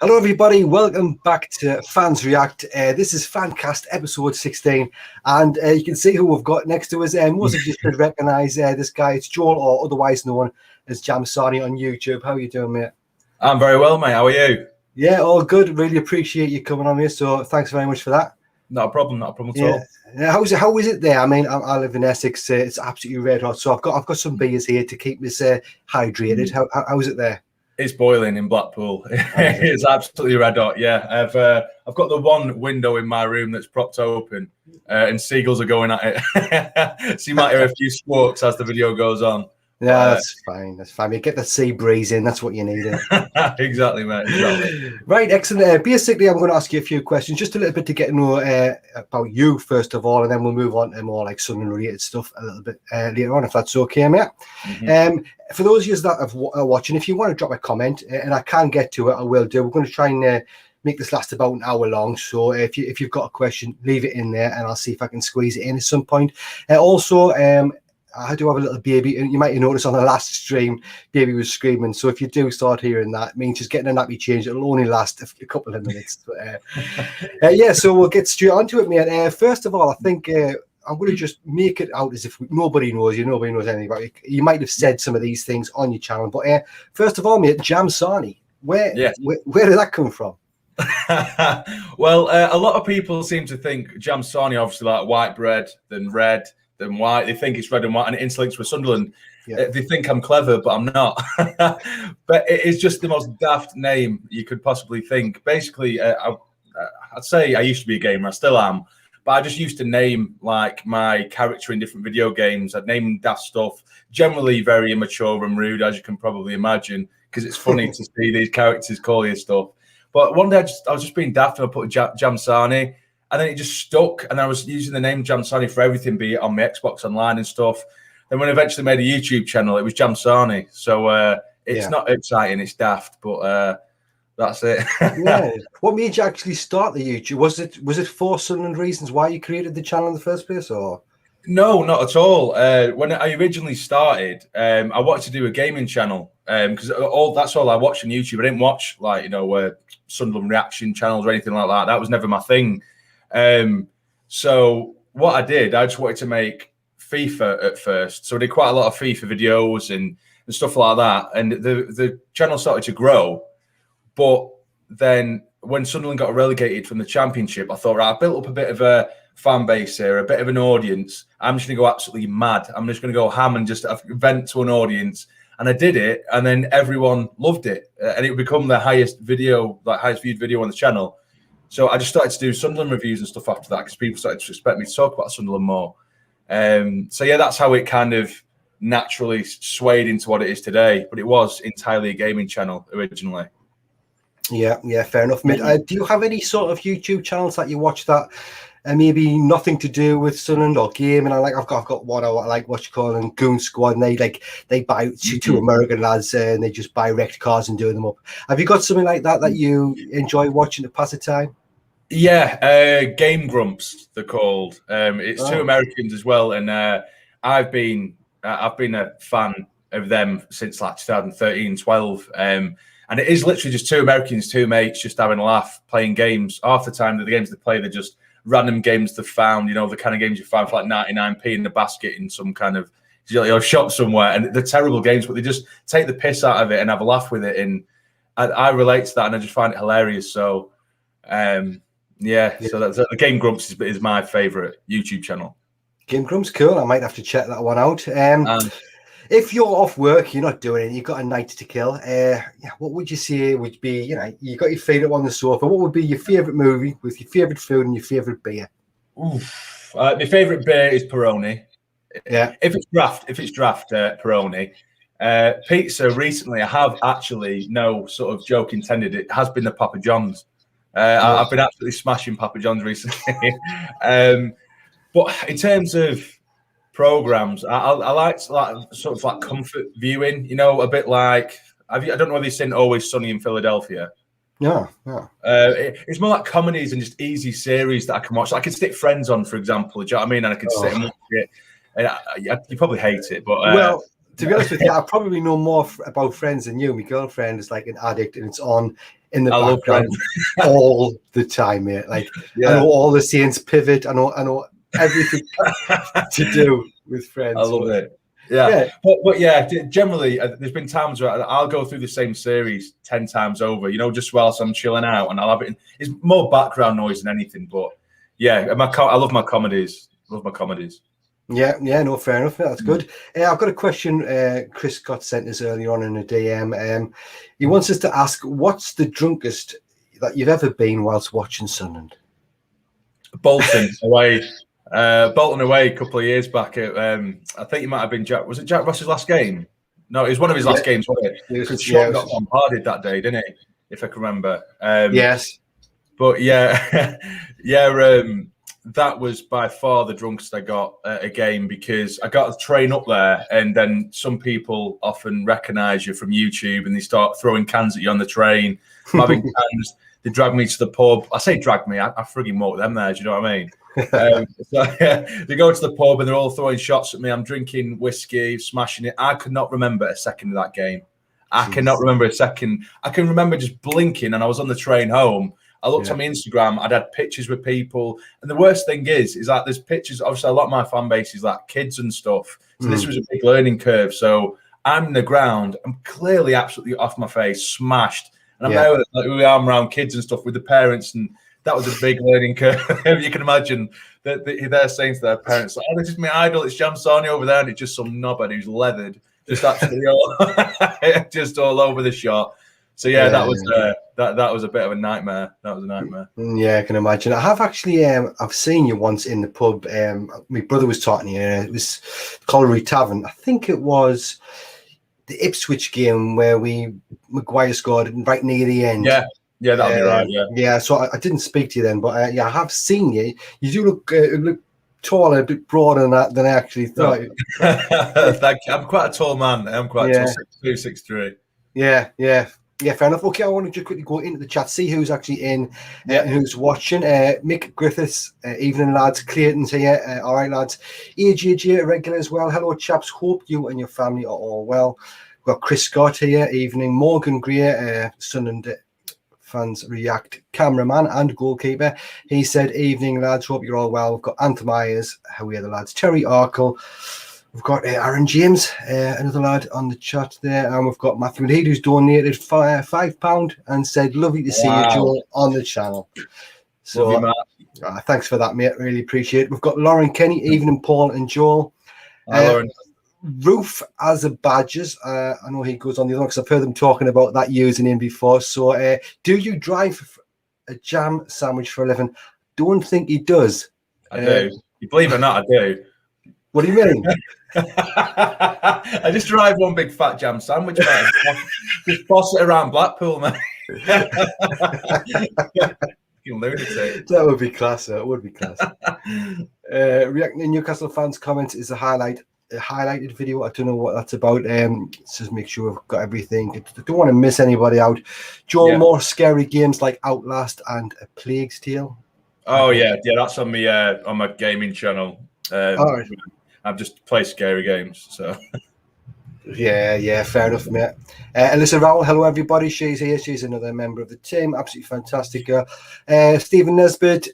Hello, everybody. Welcome back to Fans React. This is FanCast episode 16, and you can see who we've got next to us. Most of you should recognise this guy. It's Joel, or otherwise known as JamSarny on YouTube. How are you doing, mate? I'm very well, mate. How are you? Yeah, all good. Really appreciate you coming on here. So thanks very much for that. Not a problem at all. Yeah. How is it there? I mean, I live in Essex. It's absolutely red hot. So I've got some beers here to keep us hydrated. How is it there? It's boiling in Blackpool. It's absolutely red hot. Yeah, I've got the one window in my room that's propped open, and seagulls are going at it. So you might hear a few squawks as the video goes on. Yeah, that's fine. That's fine. You get the sea breeze in. That's what you need. Exactly, mate. Exactly. Right, excellent. Basically, I'm going to ask you a few questions, just a little bit to get to know about you first of all, and then we'll move on to more like Sunderland related stuff a little bit later on, if that's okay, mate. For those of you that are watching, if you want to drop a comment, and I can get to it, I will do. We're going to try and make this last about an hour long. So if you've got a question, leave it in there, and I'll see if I can squeeze it in at some point. Also, I do have a little baby, and you might have noticed on the last stream, baby was screaming. So if you do start hearing that, it means just getting a nappy change. It'll only last a couple of minutes. But, yeah, so we'll get straight onto it, mate. First of all, I think I'm going to just make it out as if nobody knows you. Nobody knows anything about you. You might have said some of these things on your channel. But first of all, mate, JamSarny, where did that come from? Well, a lot of people seem to think JamSarny, obviously, like white bread, then red, than white. They think it's red and white, and it interlinks with Sunderland. Yeah. They think I'm clever, but I'm not. But it is just the most daft name you could possibly think. Basically, I'd say I used to be a gamer. I still am, but I just used to name like my character in different video games. I'd name daft stuff, generally very immature and rude, as you can probably imagine, because it's funny to see these characters call you stuff. But one day I was just being daft, and I put JamSarny. And then it just stuck, and I was using the name JamSonny for everything, be it on my Xbox Online and stuff. Then when I eventually made a YouTube channel, it was JamSarny. So it's not exciting, it's daft, but that's it. Yeah. What made you actually start the YouTube? Was it for Sunderland reasons why you created the channel in the first place, or? No, not at all. When I originally started, I wanted to do a gaming channel because that's all I watched on YouTube. I didn't watch Sunderland reaction channels or anything like that. That was never my thing. So what I did, I just wanted to make FIFA at first. So I did quite a lot of FIFA videos and stuff like that. And the channel started to grow. But then when Sunderland got relegated from the Championship, I thought, right, I built up a bit of a fan base here, a bit of an audience. I'm just going to go absolutely mad. I'm just going to go ham and just vent to an audience. And I did it. And then everyone loved it. And it would become the highest viewed video on the channel. So I just started to do Sunderland reviews and stuff after that because people started to expect me to talk about Sunderland more. So yeah, that's how it kind of naturally swayed into what it is today. But it was entirely a gaming channel originally. Yeah, fair enough, mate. Do you have any sort of YouTube channels that you watch that maybe nothing to do with Sunderland or gaming? I've got one I like what you call them Goon Squad, and they buy two American lads and they just buy wrecked cars and do them up. Have you got something like that you enjoy watching to pass the time? Yeah, Game Grumps they're called. It's two Americans as well, and I've been a fan of them since like 2013, 12. And it is literally just two Americans, two mates, just having a laugh, playing games. Half the time, the games they play, they're just random games they've found. You know, the kind of games you find for like 99p in the basket in some kind of shop somewhere. And they're terrible games, but they just take the piss out of it and have a laugh with it. And I relate to that, and I just find it hilarious. So. So that's the Game Grumps is my favourite YouTube channel. Game Grumps, cool. I might have to check that one out. If you're off work, you're not doing it, you've got a night to kill. What would you say would be, you got your feet up on the sofa. What would be your favourite movie with your favourite food and your favourite beer? My favourite beer is Peroni. Yeah. If it's draft, Peroni. Pizza recently, I have actually, no sort of joke intended, it has been the Papa John's. I've been absolutely smashing Papa John's recently. But in terms of programs, I like sort of like comfort viewing, a bit like, I don't know whether you've seen Always Sunny in Philadelphia. No. It's more like comedies and just easy series that I can watch. I could stick Friends on, for example. Do you know what I mean? And I could sit and watch it. And you probably hate it, but well, To be honest with you, I probably know more about Friends than you. My girlfriend is like an addict, and it's on in the background all the time, mate. Like I know all the scenes pivot. I know everything to do with Friends. I love it. Yeah. But yeah, generally, there's been times where I'll go through the same series 10 times over, you know, just whilst I'm chilling out, and I'll have it. It's more background noise than anything, but yeah, I love my comedies. Yeah, no, fair enough. That's good. I've got a question. Chris got sent us earlier on in a DM. He wants us to ask, what's the drunkest that you've ever been whilst watching Sunderland? Bolton away. Bolton away a couple of years back. I think it might have been Jack. Was it Jack Ross's last game? No, it was one of his last games, wasn't it? Because Sean got bombarded that day, didn't he? If I can remember. Yes. But yeah, that was by far the drunkest I got at a game, because I got the train up there, and then some people often recognise you from YouTube and they start throwing cans at you on the train, having cans. They drag me to the pub. I say drag me, I frigging walk them there, do you know what I mean? They go to the pub and they're all throwing shots at me. I'm drinking whiskey, smashing it. I could not remember a second of that game. I cannot remember a second. I can remember just blinking, and I was on the train home. I looked on my Instagram. I'd had pictures with people, and the worst thing is that there's pictures. Obviously, a lot of my fan base is like kids and stuff. So this was a big learning curve. So I'm in the ground. I'm clearly absolutely off my face, smashed, and I'm there with my arm around kids and stuff with the parents, and that was a big learning curve. You can imagine that they're saying to their parents, "Oh, this is my idol. It's JamSarny over there," and it's just some knobhead who's leathered, just absolutely just all over the shot. So that was a bit of a nightmare. That was a nightmare. Yeah, I can imagine. I have actually I've seen you once in the pub. My brother was talking to you. It was Colliery Tavern. I think it was the Ipswich game where Maguire scored right near the end. Yeah, that'll be right. Yeah. So I didn't speak to you then, but I have seen you. You do look taller, a bit broader than I actually thought. Thank you. I'm quite a tall man. I'm quite tall, 6'2", 6'3". Yeah, fair enough. Okay, I want to just quickly go into the chat, see who's actually in and who's watching. Mick Griffiths, evening lads. Clayton's here. All right, lads. AJJ, regular as well. Hello, chaps. Hope you and your family are all well. We've got Chris Scott here, evening. Morgan Greer, Sunderland fans react. Cameraman and goalkeeper. He said, evening, lads. Hope you're all well. We've got Anthony Myers. How are the lads? Terry Arkle. We've got Aaron James, another lad on the chat there, and we've got Matthew Heed, who's donated £5 and said, lovely to see you, Joel, on the channel. So thanks for that, mate. Really appreciate it. We've got Lauren Kenny, evening, Paul and Joel. Lauren. Roof as a Badgers. I know he goes on the other one because I've heard them talking about that username before. So do you drive a jam sandwich for a living? Don't think he does. I do. You believe it or not, I do. What do you mean? I just drive one big fat jam sandwich, man. Just boss it around Blackpool, man. You lunatic. That would be class. That would be class. Reacting to Newcastle fans' comments is a highlighted video. I don't know what that's about. Just make sure we've got everything. I don't want to miss anybody out. Joel, more scary games like Outlast and A Plague's Tale. Oh yeah, that's on my gaming channel. I've just played scary games, so yeah, fair enough, mate. Alyssa Rowell, hello everybody. She's here. She's another member of the team. Absolutely fantastic girl. Stephen Nesbitt,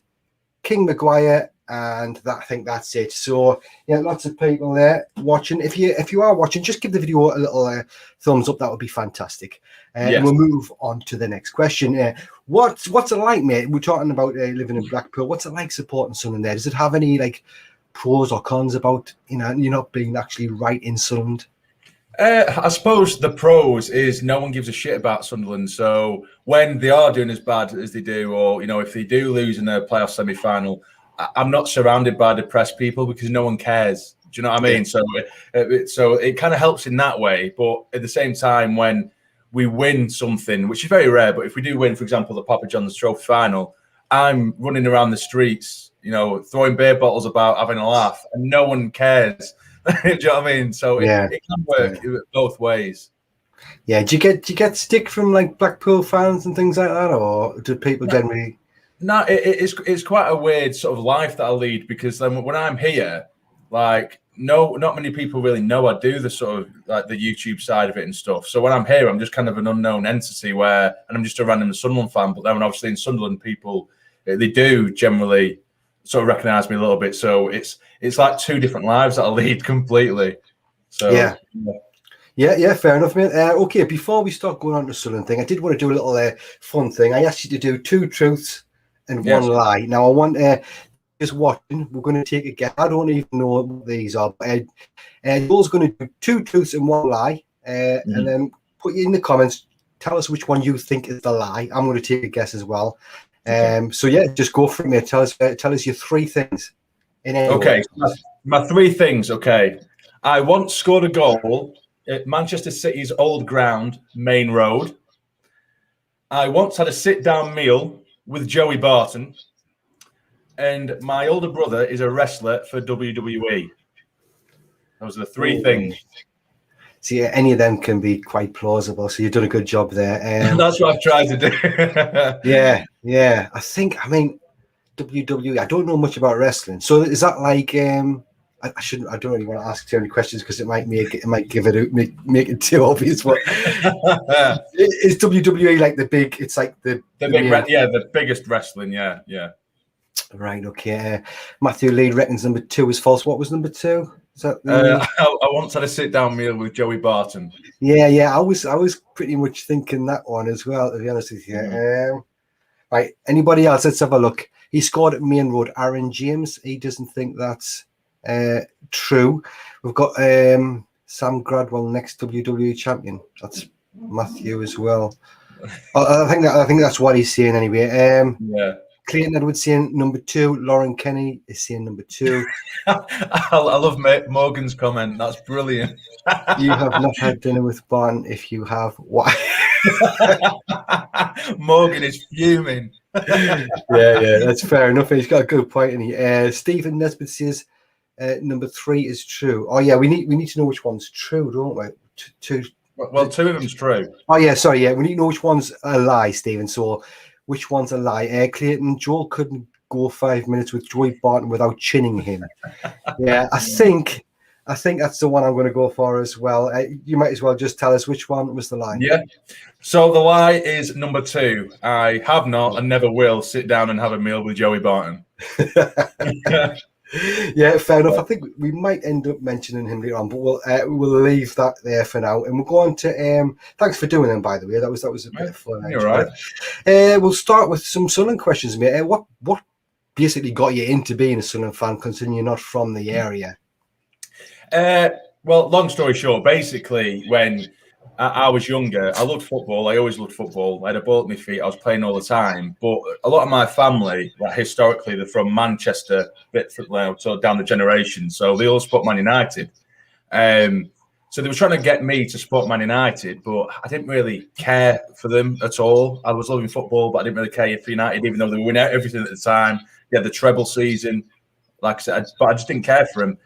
King Maguire, and I think that's it. So lots of people there watching. If you are watching, just give the video a little thumbs up. That would be fantastic. And we'll move on to the next question. What's it like, mate? We're talking about living in Blackpool. What's it like supporting Sunderland there? Does it have any pros or cons about you're not being actually right in Sunderland? I suppose the pros is no one gives a shit about Sunderland. So when they are doing as bad as they do, or if they do lose in a playoff semi-final, I'm not surrounded by depressed people because no one cares. Do you know what I mean? Yeah. So it kind of helps in that way. But at the same time, when we win something, which is very rare, but if we do win, for example, the Papa John's Trophy final, I'm running around the streets, throwing beer bottles about, having a laugh, and no one cares. Do you know what I mean? So it can work both ways. Yeah. Do you get stick from Blackpool fans and things like that, or do people generally? No, it's quite a weird sort of life that I lead, because then when I'm here, not many people really know I do the sort of like the YouTube side of it and stuff. So when I'm here, I'm just kind of an unknown entity and I'm just a random Sunderland fan. But then obviously in Sunderland, people, they do generally sort of recognise me a little bit. So it's like two different lives that I lead completely. So yeah, fair enough, mate. Okay, before we start going on to the Sunderland thing, I did want to do a little fun thing. I asked you to do 2 truths and 1 lie. Now I want just watching. We're going to take a guess. I don't even know what these are. But Joel's going to do 2 truths and 1 lie, and then put you in the comments. Tell us which one you think is the lie. I'm going to take a guess as well. So yeah, just go for it, mate. Tell us your 3 things. Okay, my 3 things. Okay, I once scored a goal at Manchester City's old ground, Main Road. I once had a sit-down meal with Joey Barton. And my older brother is a wrestler for WWE. Those are the 3 things. See, any of them can be quite plausible. So you've done a good job there. That's what I've tried to do. yeah. I mean, WWE. I don't know much about wrestling. So is that like? I shouldn't. I don't really want to ask too many questions because it might make it too obvious. But is WWE like the big? It's like the biggest wrestling. Yeah. Right. Okay. Matthew Lee reckons number 2 is false. What was number 2? Is that I once had a sit-down meal with Joey Barton. Yeah. I was pretty much thinking that one as well, to be honest with you. Right. Anybody else? Let's have a look. He scored at Main Road. Aaron James. He doesn't think that's true. We've got Sam Gradwell, next WWE champion. That's Matthew as well. I think that's what he's saying anyway. Clayton Edwards saying number 2. Lauren Kenny is saying number 2. I love Morgan's comment. That's brilliant. You have not had dinner with Barn. If you have, why? Morgan is fuming. Yeah, that's fair enough. He's got a good point. And Stephen Nesbitt says number 3 is true. Oh yeah, we need to know which one's true, don't we? Well, 2 of them's true. Oh yeah, sorry. Yeah, we need to know which one's a lie, Stephen. So. Which one's a lie? Clayton, Joel couldn't go 5 minutes with Joey Barton without chinning him. Yeah, I think that's the one I'm going to go for as well. You might as well just tell us which one was the lie. Yeah. So the lie is number 2. I have not and never will sit down and have a meal with Joey Barton. Yeah, fair enough. I think we might end up mentioning him later on, but we'll leave that there for now, and we'll go on to. Thanks for doing them, by the way. That was a bit of fun. You're right. We'll start with some Sunderland questions, mate. What basically got you into being a Sunderland fan, considering you're not from the area? Well, long story short, basically when I was younger, I loved football. I always loved football. I had a ball at my feet. I was playing all the time. But a lot of my family, like historically, they're from Manchester, so down the generation. So they all support Man United. So they were trying to get me to support Man United, but I didn't really care for them at all. I was loving football, but I didn't really care for United, even though they were winning everything at the time. They had the treble season, like I said, but I just didn't care for them.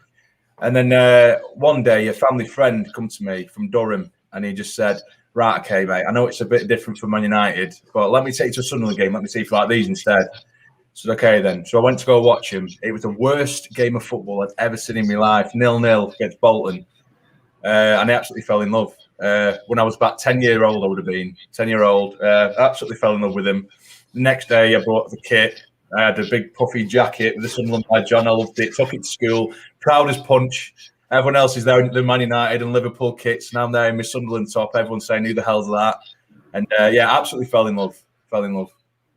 And then one day, a family friend come to me from Durham, and he just said, right, okay, mate, I know it's a bit different from Man United, but let me take you to a Sunderland game. Let me see if you like these instead. I said, okay, then. So I went to go watch him. It was the worst game of football I'd ever seen in my life, 0-0 against Bolton. And I absolutely fell in love. When I was about 10-year-old, I would have been 10-year-old. Absolutely fell in love with him. The next day, I brought the kit. I had a big puffy jacket with the Sunderland badge on. I loved it. Took it to school. Proud as punch. Everyone else is there in the Man United and Liverpool kits. Now I'm there in my Sunderland top. Everyone's saying, who the hell's that? And absolutely fell in love.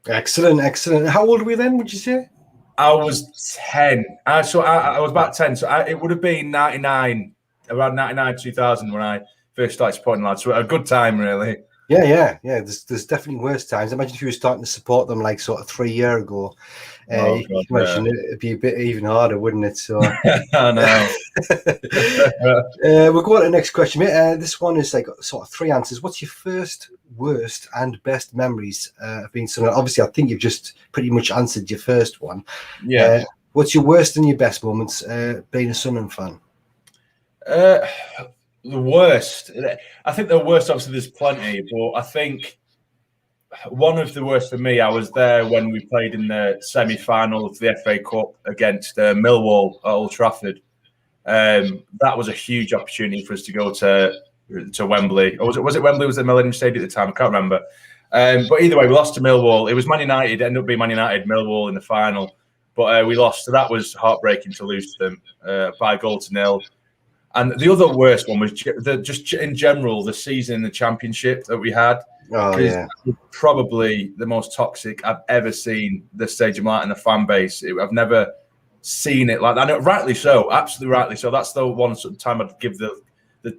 Excellent. How old were you then, would you say? I was 10. I was about 10. So it would have been 99, around 99, 2000 when I first started supporting lads. So a good time, really. Yeah. There's definitely worse times. Imagine if you were starting to support them like sort of 3 years ago. Imagine it'd be a bit even harder, wouldn't it? So I know. We'll go on to the next question, mate. This one is like sort of 3 answers. What's your first, worst, and best memories of being Sunderland? Obviously, I think you've just pretty much answered your first one. Yeah. What's your worst and your best moments being a Sunderland fan? The worst. I think the worst, obviously, there's plenty, but I think one of the worst for me, I was there when we played in the semi-final of the FA Cup against Millwall at Old Trafford. That was a huge opportunity for us to go to Wembley. Or was it Wembley? Was it Millennium Stadium at the time? I can't remember. But either way, we lost to Millwall. It was Man United. It ended up being Man United, Millwall in the final. But we lost. So that was heartbreaking to lose to them by a goal to nil. And the other worst one was just in general, the season in the Championship that we had. Oh, yeah. Probably the most toxic I've ever seen the Stadium Light and the fan base. I've never seen it like that. And rightly so, absolutely rightly so. That's the one time I'd give the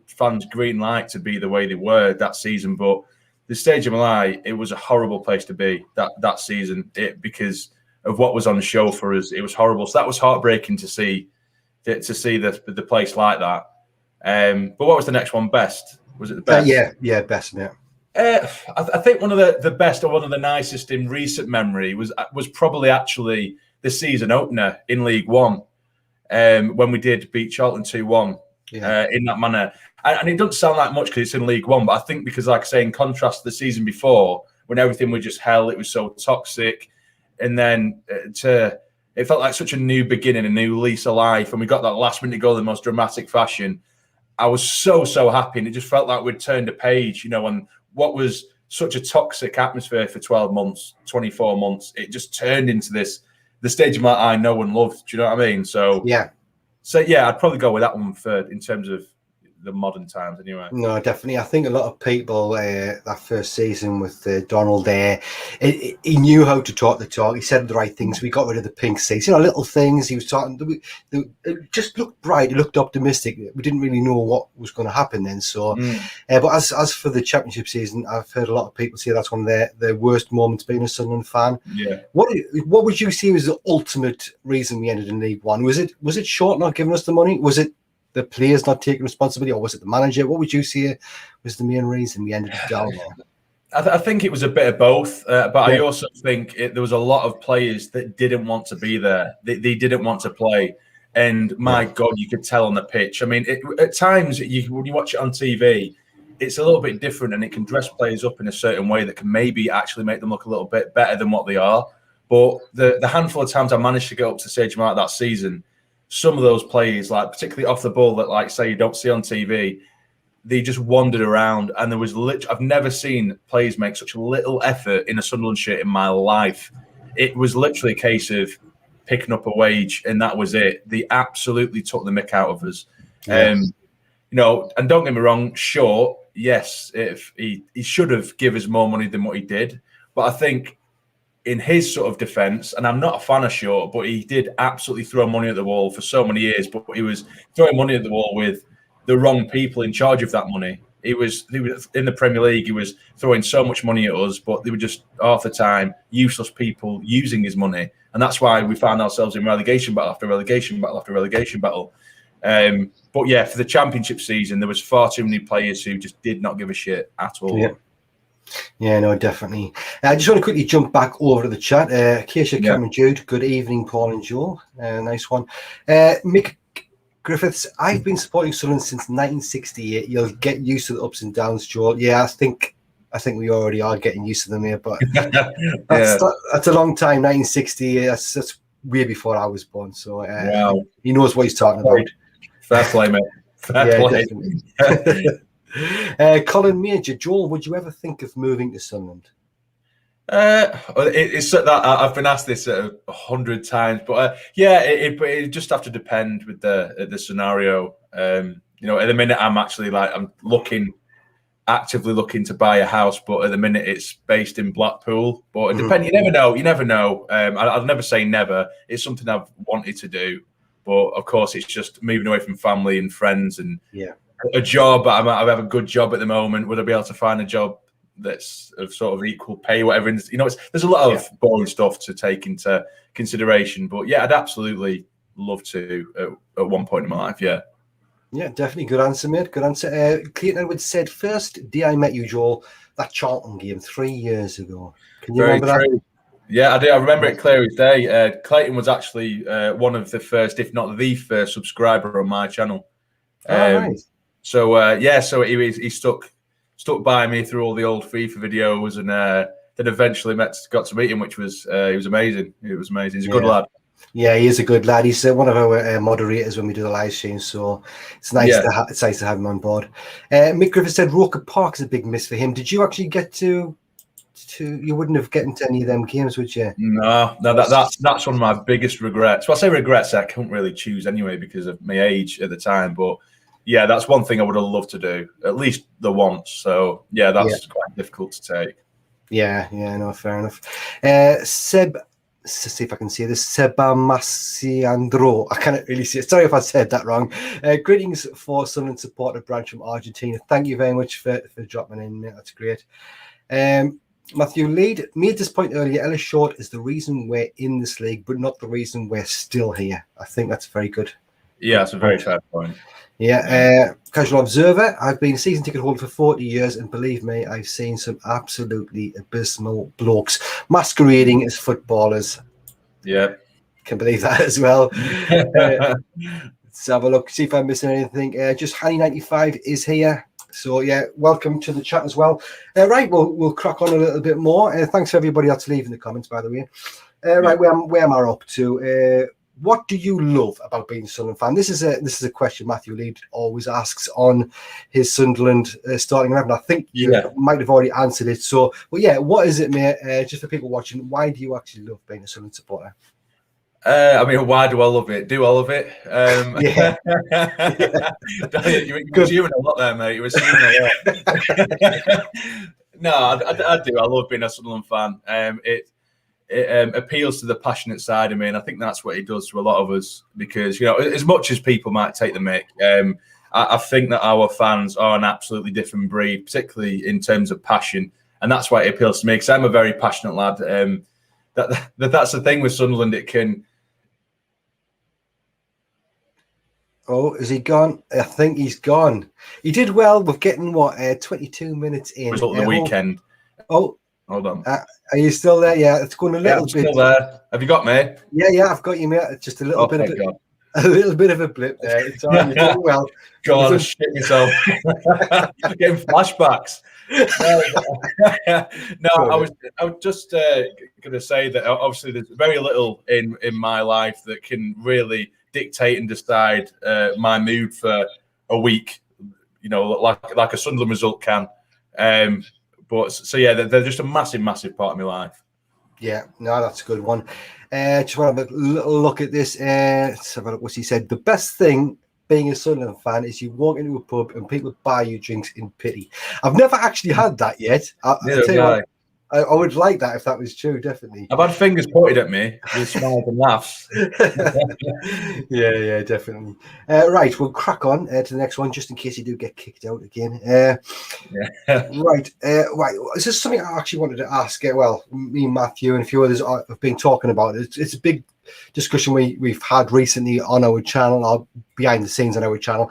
fans green light to be the way they were that season. But the Stadium Light, it was a horrible place to be that season because of what was on show for us. It was horrible. So that was heartbreaking to see the place like that. But what was the next one? Best? Was it the best? Yeah, best, yeah. I think one of the best or one of the nicest in recent memory was probably actually the season opener in League One when we did beat Charlton 2-1 in that manner. And it doesn't sound like much because it's in League One, but I think because, like I say, in contrast to the season before, when everything was just hell, it was so toxic. And then it felt like such a new beginning, a new lease of life. And we got that last-minute goal in the most dramatic fashion. I was so happy. And it just felt like we'd turned a page, on what was such a toxic atmosphere for 12 months, 24 months. It just turned into the Stadium that I know and love. Do you know what I mean? So yeah, I'd probably go with that one in terms of the modern times anyway. No, definitely. I think a lot of people that first season with Donald there, he knew how to talk the talk. He said the right things. We got rid of the pink seats, little things. He was talking. It just looked bright. It looked optimistic. We didn't really know what was going to happen then. So, but as for the Championship season, I've heard a lot of people say that's one of their worst moments being a Sunderland fan. Yeah. What would you see was the ultimate reason we ended in League One? Was it Short not giving us the money? Was it the players not taking responsibility, or was it the manager? What would you say was the main reason we ended up down there? I think it was a bit of both, but I also think there was a lot of players that didn't want to be there. They didn't want to play, and my God, you could tell on the pitch. I mean, at times when you watch it on TV, it's a little bit different, and it can dress players up in a certain way that can maybe actually make them look a little bit better than what they are. But the handful of times I managed to get up to stage like that season, some of those players, like particularly off the ball, that like say you don't see on TV, they just wandered around, and there was I've never seen players make such a little effort in a Sunderland shirt in my life. It was literally a case of picking up a wage, and that was it. They absolutely took the mick out of us. And don't get me wrong, Short, yes, if he should have given us more money than what he did, but I think in his sort of defence, and I'm not a fan of Short, but he did absolutely throw money at the wall for so many years. But he was throwing money at the wall with the wrong people in charge of that money. He was in the Premier League. He was throwing so much money at us, but they were just half the time useless people using his money, and that's why we found ourselves in relegation battle after relegation battle after relegation battle. But yeah, for the Championship season, there was far too many players who just did not give a shit at all. Yeah, no, definitely. I just want to quickly jump back over to the chat. Keisha, Cameron, Jude, good evening, Paul and Joe. Nice one. Mick Griffiths, I've been supporting Sunderland since 1968. You'll get used to the ups and downs, Joe. Yeah, I think we already are getting used to them here, but that's a long time. 1960. That's way before I was born. So he knows what he's talking about. Fair play, mate. Fair play. Colin Major, Joel, would you ever think of moving to Sunderland? It's that I've been asked this 100 times, but it just have to depend with the scenario. At the minute I'm actually I'm actively looking to buy a house, but at the minute it's based in Blackpool. But it depends. You never know. I'll never say never. It's something I've wanted to do, but of course it's just moving away from family and friends and a job. I have a good job at the moment. Would I be able to find a job that's of sort of equal pay, whatever? There's a lot of boring stuff to take into consideration. But yeah, I'd absolutely love to at one point in my life. Yeah, definitely. Good answer, mate. Good answer. Clayton Edwards said, first day I met you, Joel, that Charlton game 3 years ago. Can you remember that? Yeah, I do. I remember it clear as day. Clayton was actually one of the first, if not the first, subscriber on my channel. Nice. So he stuck by me through all the old FIFA videos, and then eventually got to meet him, which was he was amazing. It was amazing. He's a good lad. Yeah, he is a good lad. He's one of our moderators when we do the live stream, so it's nice it's nice to have him on board. Mick Griffith said Roker Park is a big miss for him. Did you actually get to? You wouldn't have gotten to any of them games, would you? No, that's one of my biggest regrets. Well, I say regrets, I couldn't really choose anyway because of my age at the time. But yeah, that's one thing I would have loved to do, at least the once. So yeah, that's quite difficult to take. Yeah, no, fair enough. Seb, see if I can see this. Sebamasiandro. I cannot really see it. Sorry if I said that wrong. Greetings for Sunderland supporter branch from Argentina. Thank you very much for dropping in, mate. That's great. Matthew Lead made this point earlier. Ellis Short is the reason we're in this league, but not the reason we're still here. I think that's very good. Yeah, it's a very fair point. Yeah, casual observer. I've been a season ticket holder for 40 years, and believe me, I've seen some absolutely abysmal blokes masquerading as footballers. Yeah, can believe that as well. Let's have a look, see if I'm missing anything. Just Honey95 is here. So yeah, welcome to the chat as well. Right, we'll crack on a little bit more. Thanks for everybody that's leaving the comments, by the way. Right, where am I up to? What do you love about being a Sunderland fan? This is a question Matthew Lead always asks on his Sunderland starting 11. I think you might have already answered it. So, well, yeah, what is it, mate? Just for people watching, why do you actually love being a Sunderland supporter? I mean, why do I love it? Do I love it? You were assuming a lot there, mate. You were assuming a lot. No, I do. I love being a Sunderland fan. It appeals to the passionate side of me, and I think that's what it does to a lot of us. Because as much as people might take the mick, I think that our fans are an absolutely different breed, particularly in terms of passion, and that's why it appeals to me. Because I'm a very passionate lad. That's the thing with Sunderland. It can. Oh, is he gone? I think he's gone. He did well with getting 22 minutes in. Result of the weekend. Oh, hold on. Are you still there? Yeah, it's going a little bit. Still there. Have you got me? Yeah, I've got you, mate. It's just a little bit of a little bit of a blip there. It's all right. You're doing well. God, I shit myself. Getting flashbacks. No, I was just going to say that obviously there's very little in my life that can really dictate and decide my mood for a week, like a Sunderland result can. But so yeah, they're just a massive part of my life. Yeah, no, that's a good one. Just want to have a little look at this. Let's have a look what he said. The best thing being a Sunderland fan is you walk into a pub and people buy you drinks in pity. I've never actually had that yet. I would like that if that was true, definitely. I've had fingers pointed at me with smiles and laughs. Yeah, definitely. Right, we'll crack on to the next one, just in case you do get kicked out again. Right. This is something I actually wanted to ask. Well, me, Matthew, and a few others have been talking about it. It's a big discussion we've had recently on our channel, or behind the scenes on our channel.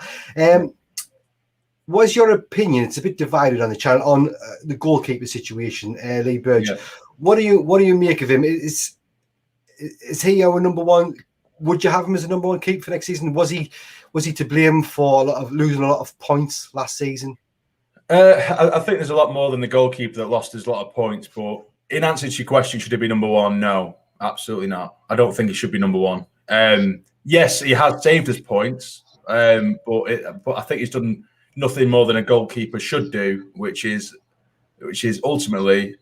What's your opinion? It's a bit divided on the channel on the goalkeeper situation, Lee Burge. Yeah. What do you make of him? Is he our number one? Would you have him as a number one keeper for next season? Was he to blame for losing a lot of points last season? I think there's a lot more than the goalkeeper that lost his lot of points. But in answer to your question, should he be number one? No, absolutely not. I don't think he should be number one. Yes, he has saved his points, but I think he's done nothing more than a goalkeeper should do, which is ultimately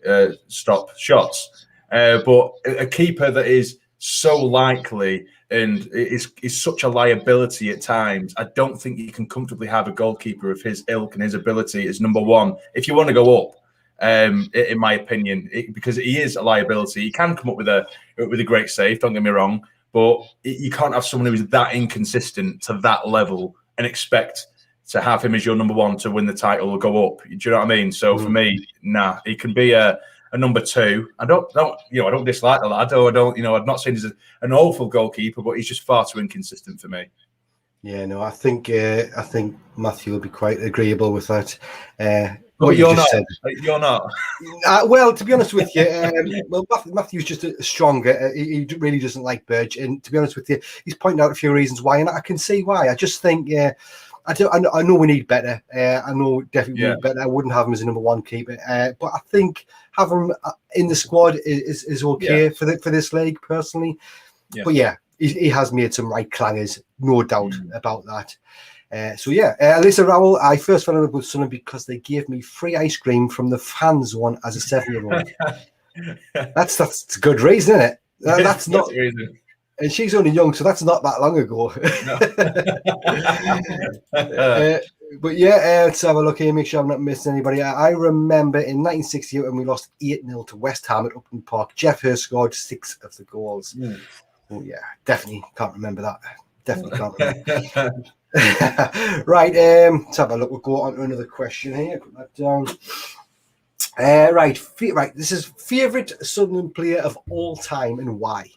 stop shots. But a keeper that is so likely and is such a liability at times, I don't think you can comfortably have a goalkeeper of his ilk and his ability as number one if you want to go up. In my opinion, because he is a liability. He can come up with a great save. Don't get me wrong, but you can't have someone who is that inconsistent to that level and expect to have him as your number one to win the title or go up. Do you know what I mean? So for me, nah, he can be a number two. I don't dislike the lad. I'm not saying he's an awful goalkeeper, but he's just far too inconsistent for me. Yeah, no, I think Matthew will be quite agreeable with that. But you're not. You're not. Well, to be honest with you, Matthew's just stronger. He really doesn't like Burge, and to be honest with you, he's pointing out a few reasons why, and I can see why. I just think, I know we need better. I know definitely we need better. I wouldn't have him as a number one keeper, but I think having him in the squad is okay for this league personally. But yeah, he has made some right clangers, no doubt about that. So yeah, Alyssa Rowell, I first fell in love with Sunderland because they gave me free ice cream from the fan zone as a 7-year-old. That's a good reason, isn't it? That's not. Reason. And she's only young, so that's not that long ago. No. But yeah, let's have a look here, make sure I'm not missing anybody. I remember in 1968 when we lost 8-0 to West Ham at Upton Park, Jeff Hurst scored 6 of the goals. Oh yeah, definitely can't remember that. Definitely can't remember. Right, let's have a look. We'll go on to another question here. Put that down. Right. This is favourite Sunderland player of all time and why?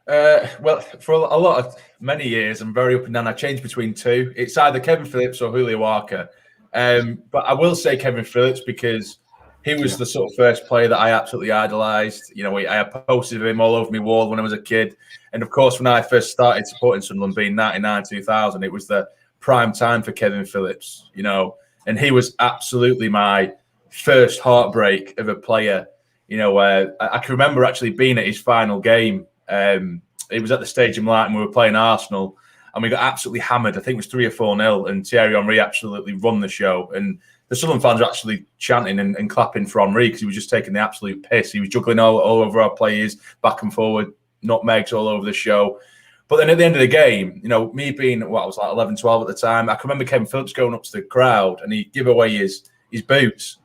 Well, for many years, I'm very up and down. I changed between two. It's either Kevin Phillips or Julio Walker. But I will say Kevin Phillips because he was the sort of first player that I absolutely idolised. You know, I had posters of him all over my wall when I was a kid. And of course, when I first started supporting Sunderland, being 99, 2000, it was the prime time for Kevin Phillips, you know. And he was absolutely my first heartbreak of a player, you know, where I can remember actually being at his final game. It was at the Stadium Light and we were playing Arsenal and we got absolutely hammered. I think it was 3 or 4-0 and Thierry Henry absolutely run the show. And the Sunderland fans were actually chanting and clapping for Henry because he was just taking the absolute piss. He was juggling all over our players, back and forward, nutmegs all over the show. But then at the end of the game, you know, me being, I was like 11, 12 at the time, I can remember Kevin Phillips going up to the crowd and he'd give away his boots.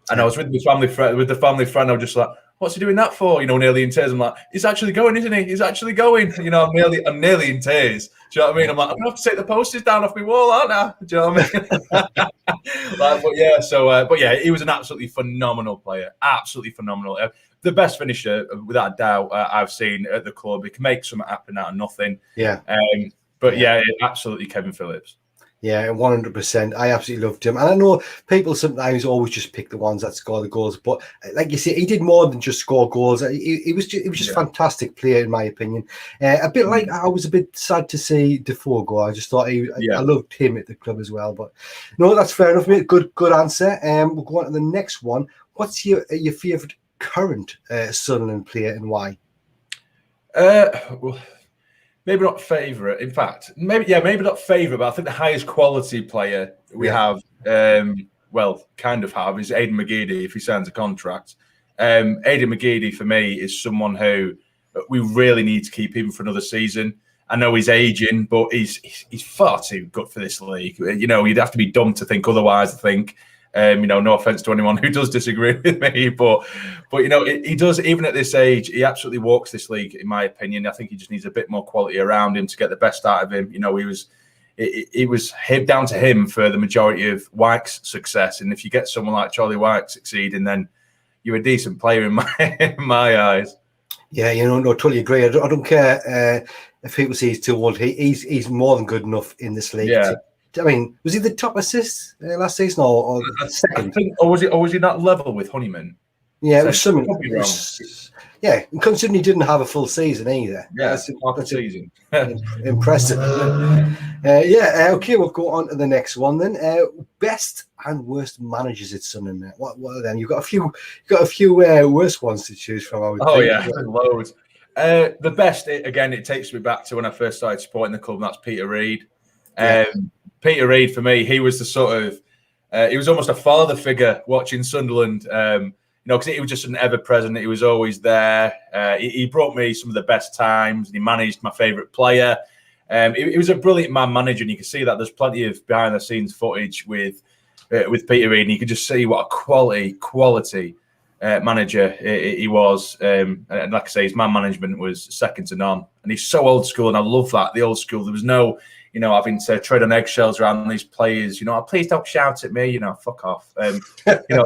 And I was with the family friend, I was just like, what's he doing that for? You know, nearly in tears. I'm like, he's actually going, isn't he? He's actually going. You know, I'm nearly in tears. Do you know what I mean? I'm like, I'm gonna have to take the posters down off my wall, aren't I? Do you know what I mean? But yeah, he was an absolutely phenomenal player. Absolutely phenomenal. The best finisher, without a doubt, I've seen at the club. He can make something happen out of nothing. Yeah. But yeah, absolutely Kevin Phillips. Yeah, 100%. I absolutely loved him. And I know people sometimes always just pick the ones that score the goals. But like you say, he did more than just score goals. He was just fantastic player, in my opinion. A bit like I was a bit sad to see Defoe go. I just thought I loved him at the club as well. But no, that's fair enough, mate. Good answer. We'll go on to the next one. What's your favourite current Sunderland player and why? Well, maybe not favourite. In fact, maybe not favourite, but I think the highest quality player we have, kind of have, is Aidan McGeady if he signs a contract. Aidan McGeady, for me, is someone who we really need to keep even for another season. I know he's aging, but he's far too good for this league. You know, you'd have to be dumb to think otherwise, I think. You know, no offense to anyone who does disagree with me, but you know, he does, even at this age, he absolutely walks this league, in my opinion. I think he just needs a bit more quality around him to get the best out of him. You know, it was down to him for the majority of Wyke's success. And if you get someone like Charlie Wyke succeeding, then you're a decent player in my eyes. Yeah, you know, no, totally agree. I don't care if people say he's too old. He's more than good enough in this league. Yeah. I mean, was he the top assist last season or second? I think, or was he that level with Honeyman? Yeah, it was something. Yeah, considering he didn't have a full season either. Yeah, that's a season. Impressive. Okay, we'll go on to the next one then. Best and worst managers at Sunderland. What are them? You've got a few worst ones to choose from. I would think. Yeah, loads. The best, again, it takes me back to when I first started supporting the club, and that's Peter Reid. Peter Reid, for me, he was the sort of, he was almost a father figure watching Sunderland, you know, because he was just an ever-present. He was always there. He brought me some of the best times. He managed my favourite player. He was a brilliant man manager, and you can see that there's plenty of behind-the-scenes footage with Peter Reid, and you can just see what a quality manager he was. And like I say, his man management was second to none. And he's so old school, and I love that, the old school. There was no, you know, having to tread on eggshells around these players. You know, please don't shout at me. You know, fuck off. You know,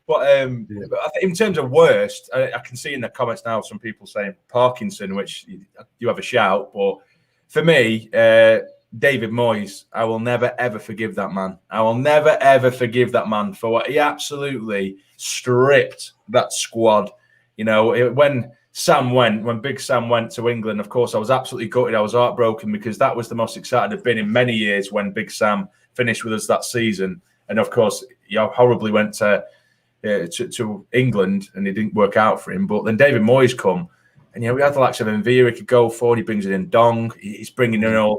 but in terms of worst, I can see in the comments now some people saying Parkinson, which you have a shout. But for me, David Moyes, I will never ever forgive that man. I will never ever forgive that man for what he absolutely stripped that squad. You know, when Big Sam went to England, of course, I was absolutely gutted. I was heartbroken because that was the most excited I've been in many years when Big Sam finished with us that season. And of course, he horribly went to England and it didn't work out for him. But then David Moyes come, And we had the likes of Envia, he could go forward, he brings in Dong, he's bringing in all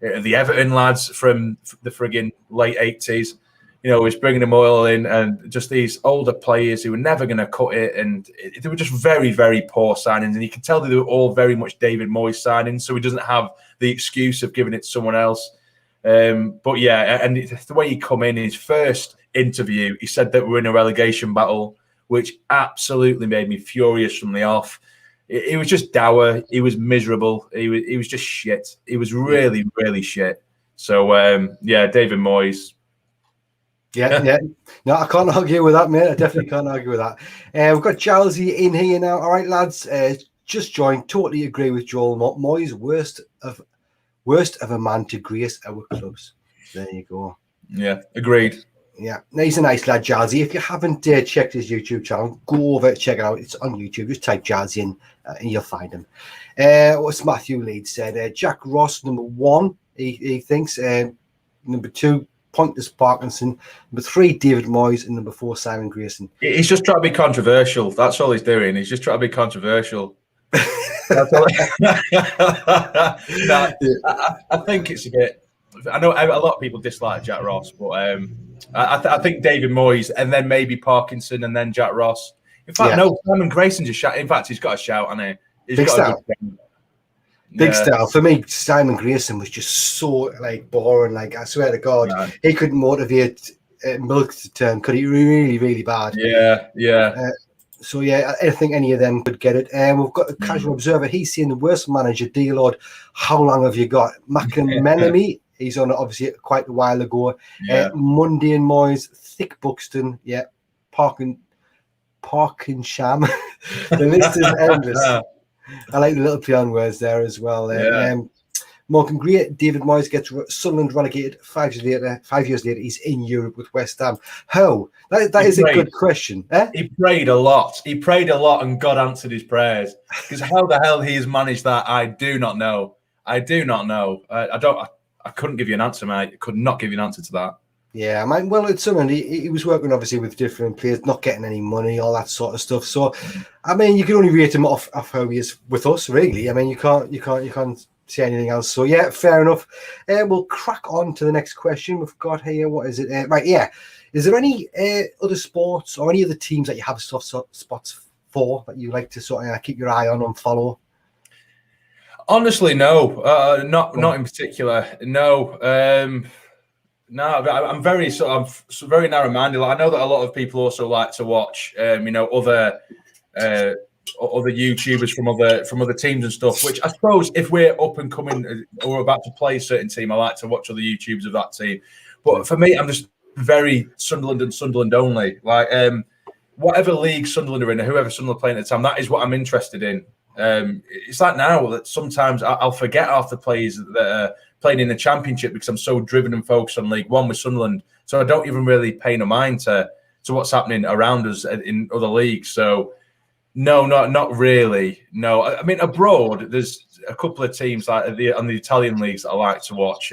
the Everton lads from the frigging late 80s. He's bringing them all in, and just these older players who were never going to cut it, and they were just very, very poor signings. And you can tell they were all very much David Moyes signings, so he doesn't have the excuse of giving it to someone else. But yeah, and the way he come in his first interview, he said that we're in a relegation battle, which absolutely made me furious from the off. It was just dour. He was miserable. He was just shit. He was really, really shit. So yeah, David Moyes. Yeah. No, I can't argue with that, mate. I definitely can't argue with that. We've got Jalsy in here now. All right, lads, just joined. Totally agree with Joel. Moyes, worst of a man to grace our clubs. There you go. Yeah, agreed. Yeah, no, he's a nice lad, Jalsy. If you haven't checked his YouTube channel, go over, check it out. It's on YouTube. Just type Jalsy in and you'll find him. What's Matthew Leeds said? Jack Ross, number 1, he thinks. Number 2, Pointless Parkinson. Number 3, David Moyes. And number 4, Simon Grayson. He's just trying to be controversial. That's all he's doing. He's just trying to be controversial. That's all. No, I think it's a bit. I know a lot of people dislike Jack Ross, but I think David Moyes and then maybe Parkinson and then Jack Ross. In fact, no, Simon Grayson's a shout. In fact, he's got a shout, hasn't he? Big style. Big style. For me, Simon Grayson was just so boring. I swear to God, he couldn't motivate Milk to turn. Could he? Really, really bad. Yeah. So yeah, I think any of them could get it. We've got a casual observer. He's saying the worst manager, dear Lord. How long have you got? McMenemy. He's on it obviously quite a while ago. Yeah. Mundy and Moyes, Thick Buxton, Parkinsham. The list is endless. I like the little play on words there as well. Morgan Gray, David Moyes gets Sunderland relegated 5 years later. 5 years later, he's in Europe with West Ham. How? That is a good question. He prayed a lot. He prayed a lot, and God answered his prayers. Because how the hell he has managed that, I do not know. I couldn't give you an answer, mate. I could not give you an answer to that. Yeah, well, it's Sunderland. He was working obviously with different players, not getting any money, all that sort of stuff. So, I mean, you can only rate him off how he is with us, really. I mean, you can't say anything else. So, yeah, fair enough. We'll crack on to the next question we've got here. What is it? Is there any other sports or any other teams that you have soft spots for that you like to sort of keep your eye on and follow? Honestly, no, not in particular. No, I'm very very narrow-minded. I know that a lot of people also like to watch, other YouTubers from other teams and stuff. Which I suppose if we're up and coming or about to play a certain team, I like to watch other YouTubers of that team. But for me, I'm just very Sunderland and Sunderland only. Whatever league Sunderland are in, or whoever Sunderland are playing at the time, that is what I'm interested in. It's like now that sometimes I'll forget half the players that are playing in the Championship because I'm so driven and focused on League One with Sunderland. So I don't even really pay no mind to what's happening around us in other leagues. So no, not really. No, I mean abroad, there's a couple of teams on the Italian leagues that I like to watch.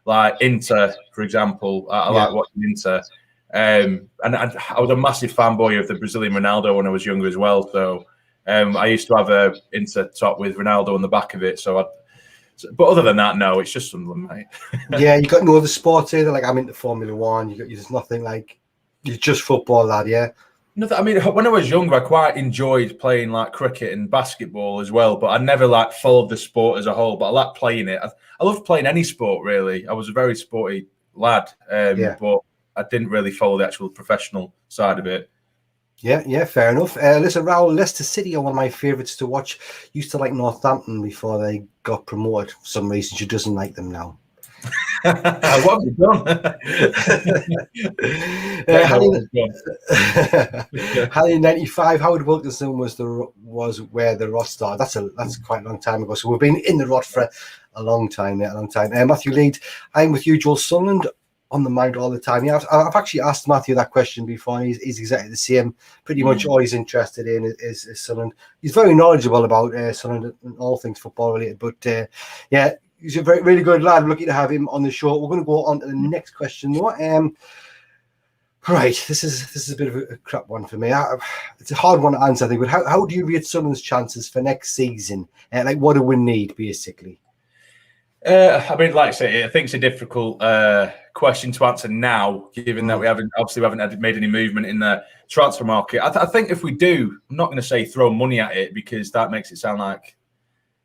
Like Inter, for example. I like watching Inter. And I was a massive fanboy of the Brazilian Ronaldo when I was younger as well. So. I used to have a Inter top with Ronaldo on the back of it. But other than that, no, it's just Sunderland, mate. Yeah, you got no other sports either. I'm into Formula One. There's nothing you're just football, lad. Yeah. Nothing. I mean, when I was younger, I quite enjoyed playing cricket and basketball as well. But I never followed the sport as a whole. But I like playing it. I love playing any sport really. I was a very sporty lad, but I didn't really follow the actual professional side of it. Yeah, fair enough. Listen, Raul, Leicester City are one of my favourites to watch. Used to like Northampton before they got promoted. For some reason, she doesn't like them now. What have you done? Harry 95. Howard Wilkinson was where the rot started. That's quite a long time ago. So we've been in the rot for a long time. Matthew Leeds, I'm with you, Joel. Sunderland on the mind all the time. Yeah, I've actually asked Matthew that question before. He's exactly the same. Pretty much all he's interested in is Sunderland. He's very knowledgeable about Sunderland and all things football related. But he's a really good lad. Lucky to have him on the show. We're going to go on to the next question. Right, this is a bit of a crap one for me. It's a hard one to answer, I think. But how do you rate Sunderland's chances for next season? Like, what do we need, basically? I mean, like I say, I think it's a difficult question to answer now, given that we haven't made any movement in the transfer market. I think if we do, I'm not going to say throw money at it, because that makes it sound like,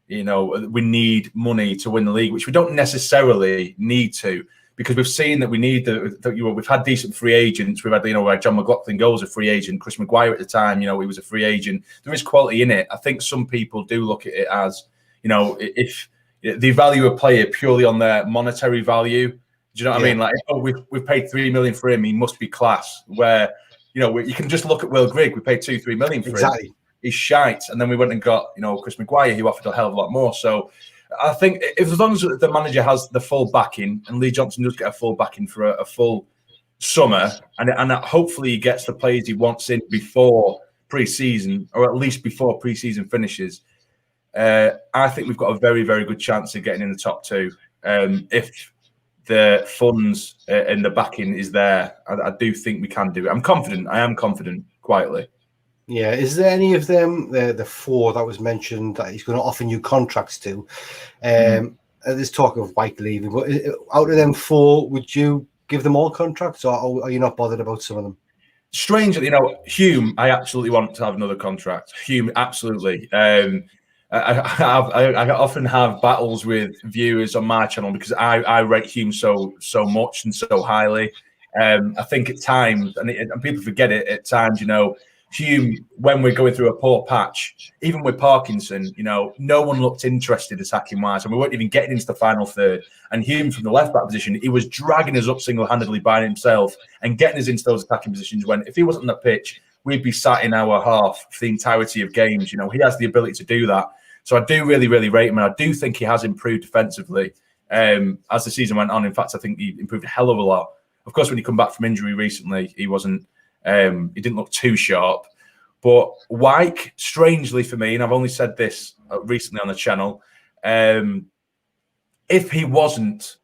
you know, we need money to win the league, which we don't necessarily need to, because we've seen that we need we've had decent free agents. We've had, you know, where John McLaughlin goes a free agent, Chris Maguire at the time, you know, he was a free agent. There is quality in it. I think some people do look at it as, you know, if they value a player purely on their monetary value. Do you know what I mean? Like, oh, we've paid $3 million for him, he must be class. Where, you know, you can just look at Will Grigg. We paid $2-3 million for him. He's shite. And then we went and got, you know, Chris Maguire, who offered a hell of a lot more. So I think as long as the manager has the full backing, and Lee Johnson does get a full backing for a full summer, and hopefully he gets the players he wants in before pre-season, or at least before pre-season finishes, I think we've got a very, very good chance of getting in the top two. If the funds and the backing is there, I do think we can do it. I'm confident. I am confident, quietly. Yeah. Is there any of them, the four that was mentioned, that he's going to offer new contracts to? There's talk of White leaving, but out of them four, would you give them all contracts, or are you not bothered about some of them? Strangely, you know, Hume, I absolutely want to have another contract. Hume, absolutely. I often have battles with viewers on my channel because I rate Hume so much and so highly. I think at times, and people forget it at times, you know, Hume, when we're going through a poor patch, even with Parkinson, you know, no one looked interested attacking wise, and we weren't even getting into the final third. And Hume, from the left back position, he was dragging us up single-handedly by himself and getting us into those attacking positions, when if he wasn't on the pitch, we'd be sat in our half for the entirety of games. You know, he has the ability to do that. So I do really, really rate him, and I do think he has improved defensively as the season went on. In fact, I think he improved a hell of a lot. Of course, when he come back from injury recently, he wasn't. He didn't look too sharp. But Wyke, strangely for me, and I've only said this recently on the channel, if he wasn't,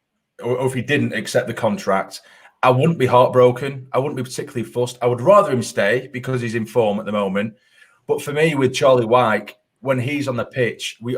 or if he didn't accept the contract, I wouldn't be heartbroken. I wouldn't be particularly fussed. I would rather him stay because he's in form at the moment. But for me, with Charlie Wyke, when he's on the pitch, we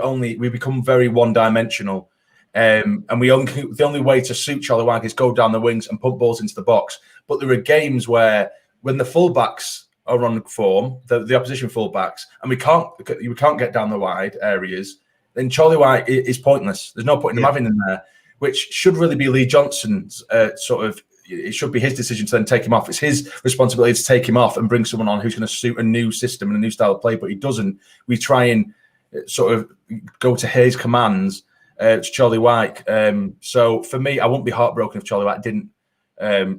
become very one-dimensional. And the only way to suit Charlie Wyke is go down the wings and pump balls into the box. But there are games where, when the fullbacks are on form, the opposition fullbacks, and we can't get down the wide areas, then Charlie Wyke is pointless. There's no point in him having him there, which should really be Lee Johnson's it should be his decision to then take him off. It's his responsibility to take him off and bring someone on who's going to suit a new system and a new style of play, but he doesn't. We try and sort of go to his commands to Charlie Wyke. So for me, I wouldn't be heartbroken if Charlie Wyke didn't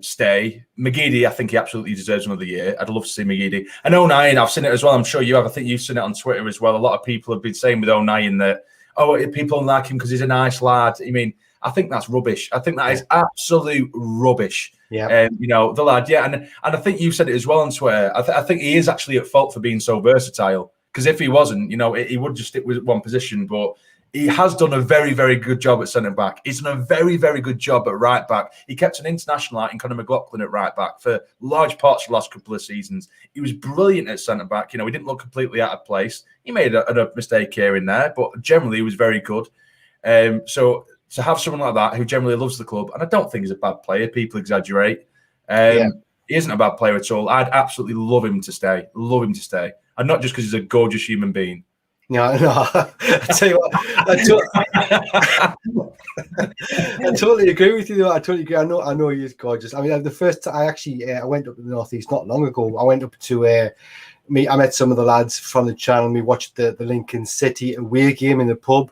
stay. McGeady, I think he absolutely deserves another year. I'd love to see McGeady. And 09, I've seen it as well. I'm sure you have. I think you've seen it on Twitter as well. A lot of people have been saying with 09 that, people don't like him because he's a nice lad. I mean, I think that's rubbish. I think that is absolute rubbish. Yeah. You know, the lad, and I think you said it as well on Twitter. I think he is actually at fault for being so versatile, because if he wasn't, you know, he would just stick with one position. But he has done a very, very good job at centre back. He's done a very, very good job at right back. He kept an international out in Conor McLaughlin at right back for large parts of the last couple of seasons. He was brilliant at centre back. You know, he didn't look completely out of place. He made a mistake here and there, but generally he was very good. So to have someone like that who generally loves the club, and I don't think he's a bad player. People exaggerate. He isn't a bad player at all. I'd absolutely love him to stay. Love him to stay. And not just because he's a gorgeous human being. No. I tell you what, I totally agree with you. I totally agree. I know he is gorgeous. I mean, the first time I went up to the Northeast not long ago. I went up to I met some of the lads from the channel. We watched the Lincoln City away game in the pub.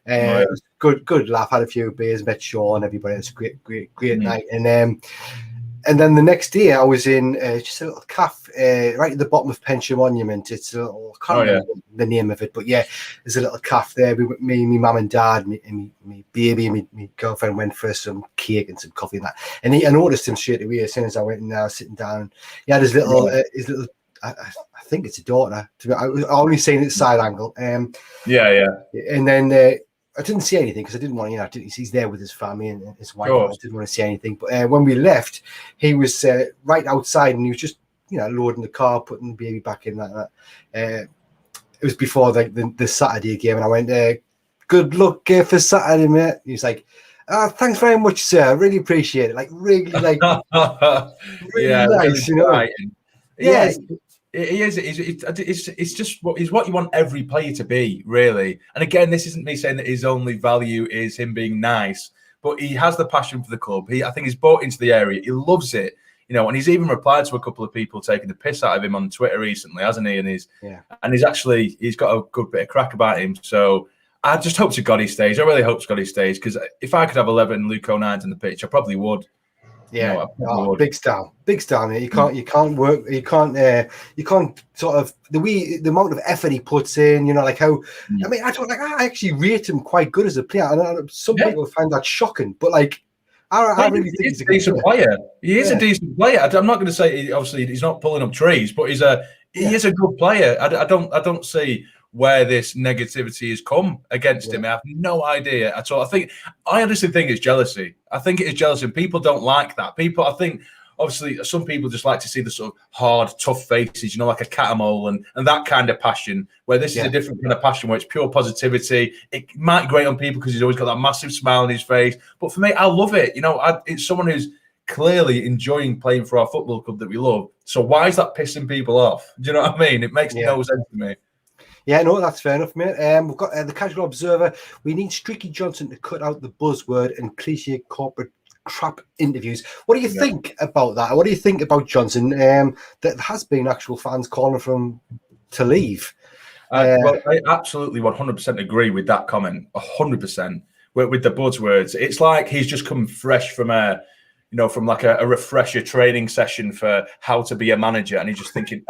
It was good laugh. Had a few beers, met Sean, everybody. It was a great night. And then the next day, I was in just a little cafe right at the bottom of Pension Monument. It's a little, I can't remember the name of it, but yeah, there's a little cafe there. Me, my mum and dad, me baby, and my girlfriend went for some cake and some coffee and that. And I noticed him straight away as soon as I went in there, I was sitting down. He had his little, I think it's a daughter. I only seen it side angle. And then I didn't say anything because I didn't want, he's there with his family and his wife. Sure. I didn't want to say anything. But when we left, he was right outside and he was just, loading the car, putting the baby back in that. It was before the Saturday game, and I went, good luck for Saturday, mate. He was like, thanks very much, sir. I really appreciate it. Like, really, really nice, really Yeah. He is. It's just what you want every player to be, really. And again, this isn't me saying that his only value is him being nice, but he has the passion for the club. I think he's bought into the area. He loves it, and he's even replied to a couple of people taking the piss out of him on Twitter recently, hasn't he? And he's got a good bit of crack about him. So I just hope to God he stays. I really hope to God he stays, because if I could have 11 Luke O'Niens on the pitch, I probably would. Yeah, big star. You can't work. You can't sort of the amount of effort he puts in. Like how. I mean, I actually rate him quite good as a player. I know some people find that shocking, but like, I really think he's a decent player. He is a decent player. I'm not going to say obviously he's not pulling up trees, but he is a good player. I don't see where this negativity has come against him. I have no idea at all. I honestly think it's jealousy. I think it is jealousy, and people don't like that. I think obviously some people just like to see the sort of hard, tough faces, like a Catamole and that kind of passion, where this is a different kind of passion where it's pure positivity. It might grate on people because he's always got that massive smile on his face. But for me, I love it. It's someone who's clearly enjoying playing for our football club that we love. So why is that pissing people off? Do you know what I mean? It makes no sense to me. Yeah, no, that's fair enough, mate. We've got the Casual Observer. We need Streaky Johnson to cut out the buzzword and cliche corporate crap interviews. What do you think about that? What do you think about Johnson? That has been actual fans calling for him to leave. Well, I absolutely 100% agree with that comment. 100% with the buzzwords. It's like he's just come fresh from from like a refresher training session for how to be a manager, and he's just thinking,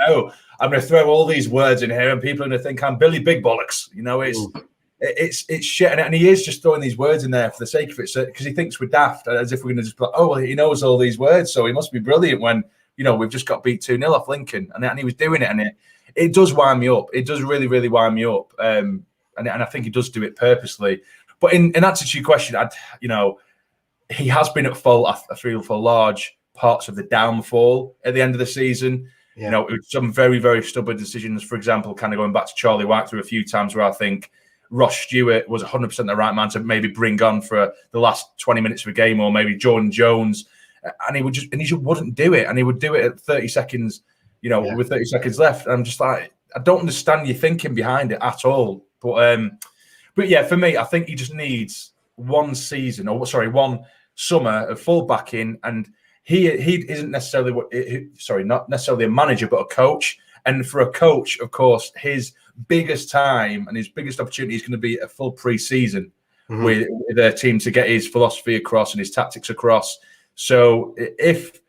I'm going to throw all these words in here and people are going to think I'm Billy Big Bollocks. It's shit, and he is just throwing these words in there for the sake of it, because he thinks we're daft, as if we're going to just be like, he knows all these words, so he must be brilliant when we've just got beat 2-0 off Lincoln, and he was doing it, and it does wind me up. It does really, really wind me up, and I think he does do it purposely. But in answer to your question, he has been at fault, I feel, for large parts of the downfall at the end of the season. Yeah. Some very, very stubborn decisions. For example, kind of going back to Charlie White through a few times where I think Ross Stewart was 100% the right man to maybe bring on for the last 20 minutes of a game, or maybe Jordan Jones, and he just wouldn't do it, and he would do it at 30 seconds, with 30 seconds left. And I'm just like, I don't understand your thinking behind it at all. But yeah, for me, I think he just needs one summer of full backing, and he isn't necessarily not necessarily a manager, but a coach. And for a coach, of course, his biggest time and his biggest opportunity is going to be a full pre-season with their team to get his philosophy across and his tactics across. So if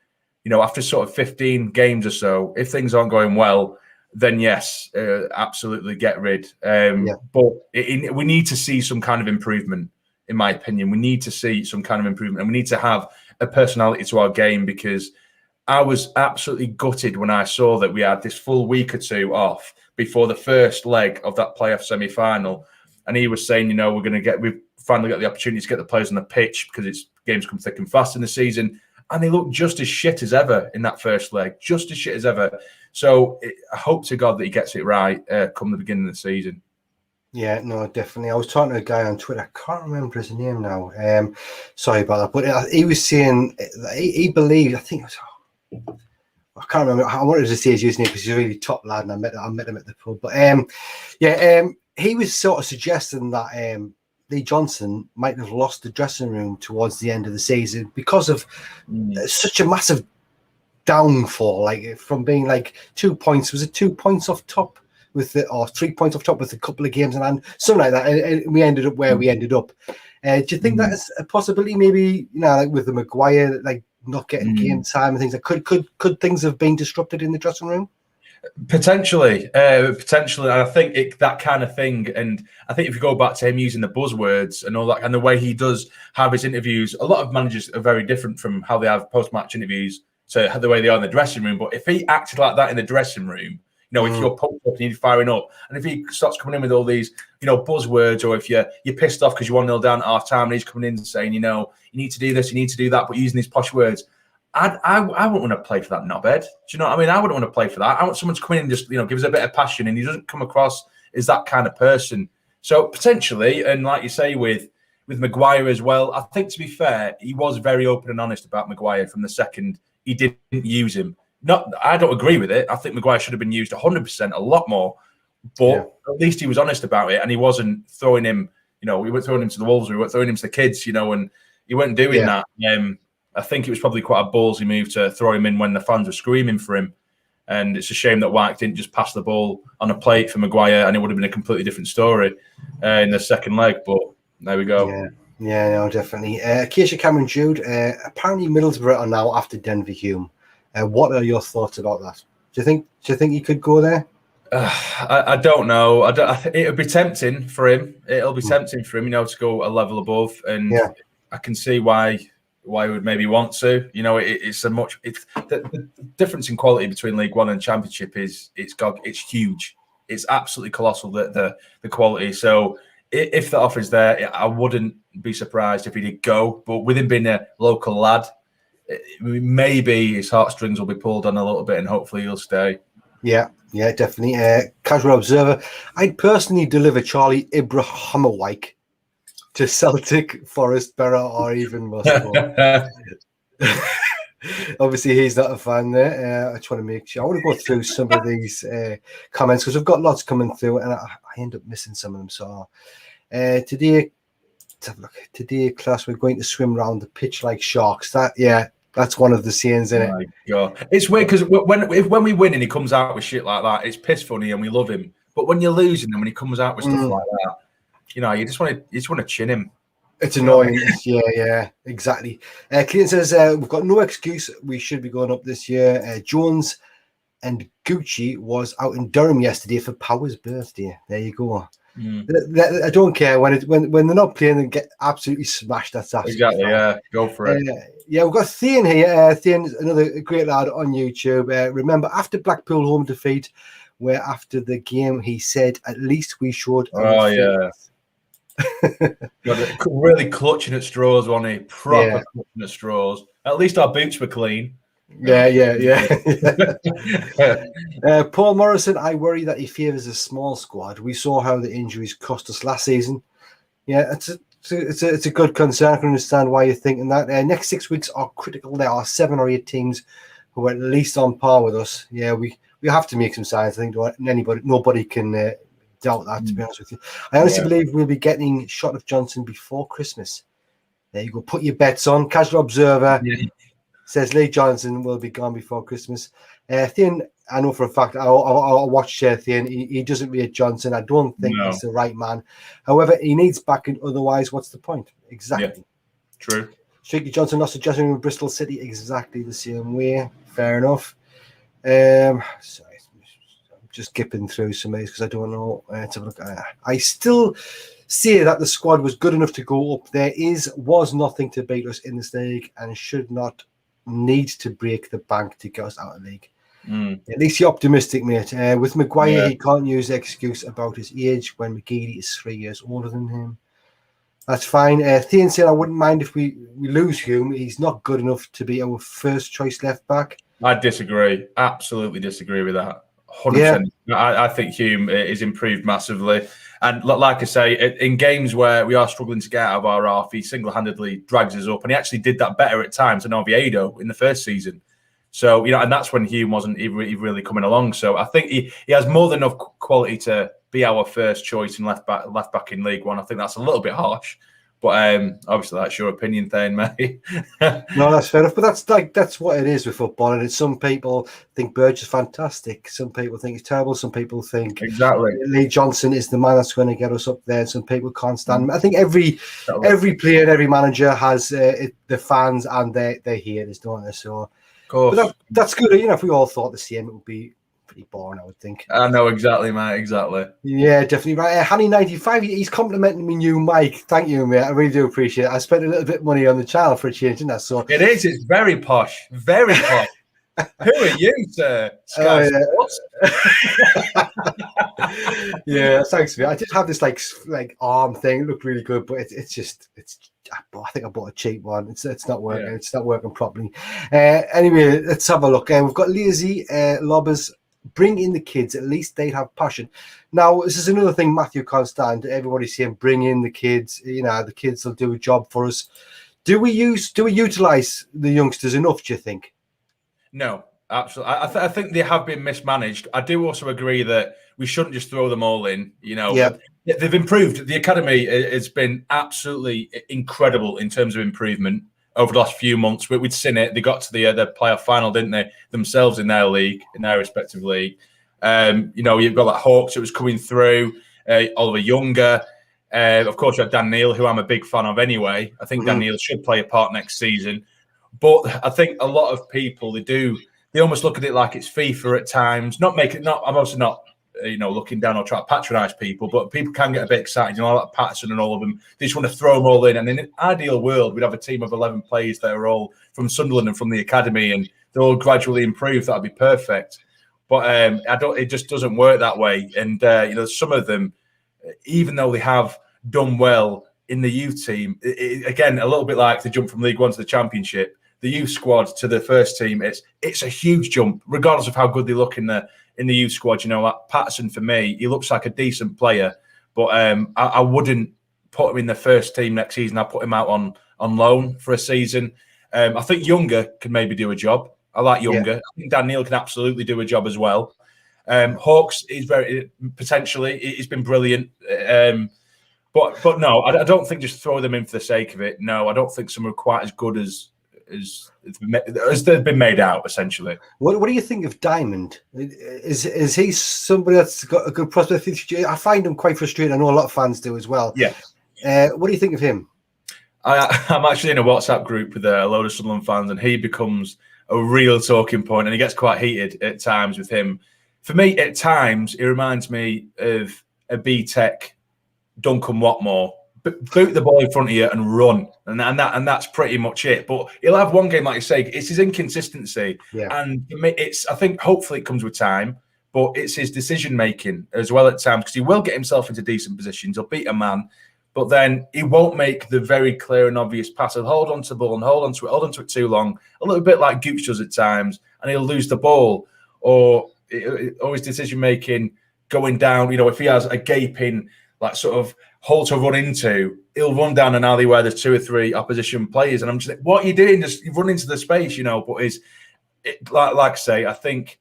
after sort of 15 games or so, if things aren't going well, then yes, absolutely get rid. But we need to see some kind of improvement. In my opinion, we need to see some kind of improvement, and we need to have a personality to our game, because I was absolutely gutted when I saw that we had this full week or two off before the first leg of that playoff semi-final. And he was saying, we've finally got the opportunity to get the players on the pitch because games come thick and fast in the season. And they looked just as shit as ever in that first leg, just as shit as ever. So I hope to God that he gets it right come the beginning of the season. Yeah, no, definitely. I was talking to a guy on Twitter. I can't remember his name now. Sorry about that. But he was saying he believed, I think, I can't remember. I wanted to say his username because he's a really top lad, and I met him at the pub. But he was sort of suggesting that Lee Johnson might have lost the dressing room towards the end of the season because of such a massive downfall, like from being like 2 points. Was it 2 points off top? Or 3 points off top with a couple of games in hand, something like that, and we ended up where we ended up. Do you think that is a possibility? Maybe like with the Maguire, like not getting game time and things. Like could things have been disrupted in the dressing room? Potentially. I think that kind of thing, and I think if you go back to him using the buzzwords and all that, and the way he does have his interviews, a lot of managers are very different from how they have post-match interviews to the way they are in the dressing room. But if he acted like that in the dressing room, If you're pumped up and you're firing up, and if he starts coming in with all these, buzzwords, or if you're pissed off because you 1-0 down at half time and he's coming in saying, you need to do this, you need to do that, but using these posh words, I wouldn't want to play for that knobhead. Do you know what I mean? I wouldn't want to play for that. I want someone to come in and just, give us a bit of passion, and he doesn't come across as that kind of person. So potentially, and like you say with Maguire as well, I think, to be fair, he was very open and honest about Maguire from the second he didn't use him. I don't agree with it. I think Maguire should have been used 100%, a lot more. But at least he was honest about it, and he wasn't throwing him. We weren't throwing him to the wolves. We weren't throwing him to the kids. And he weren't doing that. I think it was probably quite a ballsy move to throw him in when the fans were screaming for him. And it's a shame that White didn't just pass the ball on a plate for Maguire, and it would have been a completely different story in the second leg. But there we go. Yeah, no, definitely. Keisha Cameron Jude, apparently Middlesbrough are now after Denver Hume. What are your thoughts about that? Do you think he could go there? I don't know. It would be tempting for him. It'll be tempting for him, to go a level above. And I can see why he would maybe want to. The difference in quality between League One and Championship it's huge. It's absolutely colossal, the quality. So if the offer's there, I wouldn't be surprised if he did go. But with him being a local lad, maybe his heartstrings will be pulled on a little bit, and hopefully he'll stay. Yeah, definitely. Casual observer, I'd personally deliver Charlie Ibrahimovic to Celtic, Forest, Borough, or even Moscow. Obviously, he's not a fan there. I just want to make sure. I want to go through some of these comments because we've got lots coming through, and I end up missing some of them. So today, let's have a look. Today, class, we're going to swim around the pitch like sharks. That's one of the sayings in it. My God. It's weird because when we win and he comes out with shit like that, it's piss funny and we love him. But when you're losing and when he comes out with stuff like that, you just want to chin him. It's annoying. Yeah, exactly. Clayton says we've got no excuse. We should be going up this year. Jones and Gucci was out in Durham yesterday for Power's birthday. There you go. I don't care when they're not playing and get absolutely smashed. That's exactly fine. Yeah, go for it. We've got Thane here. Thane is another great lad on YouTube. Remember, after Blackpool home defeat, where after the game he said, "At least we showed." Really clutching at straws, wasn't he? Proper clutching at straws. At least our boots were clean. Yeah. Paul Morrison, I worry that he favours a small squad. We saw how the injuries cost us last season. Yeah, it's a good concern. I can understand why you're thinking that. Next 6 weeks are critical. There are 7 or 8 teams who are at least on par with us. Yeah, we have to make some signs. I think nobody can doubt that, to be honest with you. I honestly believe we'll be getting shot of Johnson before Christmas. There you go. Put your bets on. Casual observer. Says Lee Johnson will be gone before Christmas. Thien, I know for a fact, I watched Thien. He doesn't rate Johnson. I don't think he's the right man. However, he needs backing. Otherwise, what's the point? Exactly. Yeah, true. Strictly Johnson lost to Justin with Bristol City exactly the same way. Fair enough. Sorry, I'm just skipping through some of these because I don't know. Let's have a look. I still say that the squad was good enough to go up. There was nothing to beat us in this league and should not need to break the bank to get us out of the league. At least you're optimistic, mate. With Maguire, he can't use the excuse about his age when McGeady is 3 years older than him. That's fine. Thien said I wouldn't mind if we lose Hume. He's not good enough to be our first choice left back. I disagree. Absolutely disagree with that. 100%. I think Hume is improved massively. And like I say, in games where we are struggling to get out of our half, he single-handedly drags us up. And he actually did that better at times than Oviedo in the first season. So, and that's when Hume wasn't even really coming along. So I think he has more than enough quality to be our first choice in left back in League One. I think that's a little bit harsh. But obviously that's your opinion, Thane, mate. No, that's fair enough. But that's what it is with football. And some people think Burge is fantastic. Some people think he's terrible. Some people think Lee Johnson is the man that's going to get us up there. Some people can't stand him. I think every player and every manager has the fans and their haters, don't they? So, but that's good. If we all thought the same, it would be pretty boring, I would think. I know, exactly, mate, exactly. Yeah, definitely right. Hanny95, he's complimenting me new mic. Thank you, mate. I really do appreciate it. I spent a little bit of money on the channel for a change, didn't I? So it is. It's very posh. Very posh. Who are you, sir? Sky Sports. Yeah, thanks for it. I did have this like arm thing. It looked really good, but it's. I think I bought a cheap one. It's not working. Yeah. It's not working properly. Anyway, let's have a look. We've got lazy lobbers. Bring in the kids. At least they have passion. Now, this is another thing Matthew can't stand. Everybody's saying, "Bring in the kids." You know, the kids will do a job for us. Do we utilize the youngsters enough? Do you think? No, absolutely. I think they have been mismanaged. I do also agree that we shouldn't just throw them all in. You know, they've improved. The academy has been absolutely incredible in terms of improvement over the last few months. We'd seen it. They got to the playoff final, didn't they? Themselves in their league, in their respective league. You know, you've got like Hawks that was coming through, Oliver Younger. Of course, you have Dan Neil, who I'm a big fan of anyway. I think Dan Neil should play a part next season. But I think a lot of people, they almost look at it like it's FIFA at times. I'm also not, looking down or trying to patronise people, but people can get a bit excited. You know, like Patterson and all of them, they just want to throw them all in. And in an ideal world, we'd have a team of 11 players that are all from Sunderland and from the academy, and they'll all gradually improve. That'd be perfect. But it just doesn't work that way. And, some of them, even though they have done well in the youth team, again, a little bit like the jump from League One to the Championship, the youth squad to the first team, it's a huge jump, regardless of how good they look in the youth squad. You know, like Patterson, for me, he looks like a decent player, but I wouldn't put him in the first team next season. I'd put him out on loan for a season. I think Younger can maybe do a job. I like Younger. Yeah. I think Dan Neil can absolutely do a job as well. Hawks is potentially, he's been brilliant. But no, I don't think just throw them in for the sake of it. No, I don't think some are quite as good as they've been made out, essentially. What do you think of Diamond? Is he somebody that's got a good prospect? I find him quite frustrating. I know a lot of fans do as well. Yeah. What do you think of him? I'm actually in a WhatsApp group with a load of Sunderland fans, and he becomes a real talking point, and he gets quite heated at times with him. For me, at times, he reminds me of a B-Tech Duncan Watmore. Boot the ball in front of you and run, and that's pretty much it. But he'll have one game, like you say, it's his inconsistency, and I think hopefully it comes with time, but it's his decision making as well at times, because he will get himself into decent positions. He'll beat a man, but then he won't make the very clear and obvious pass. He'll hold on to the ball and hold on to it too long, a little bit like Gooch does at times, and he'll lose the ball, or his decision making going down. You know, if he has a gaping like sort of hole to run into, he'll run down an alley where there's 2 or 3 opposition players, and I'm just like, what are you doing? Just run into the space, you know. But like I say, I think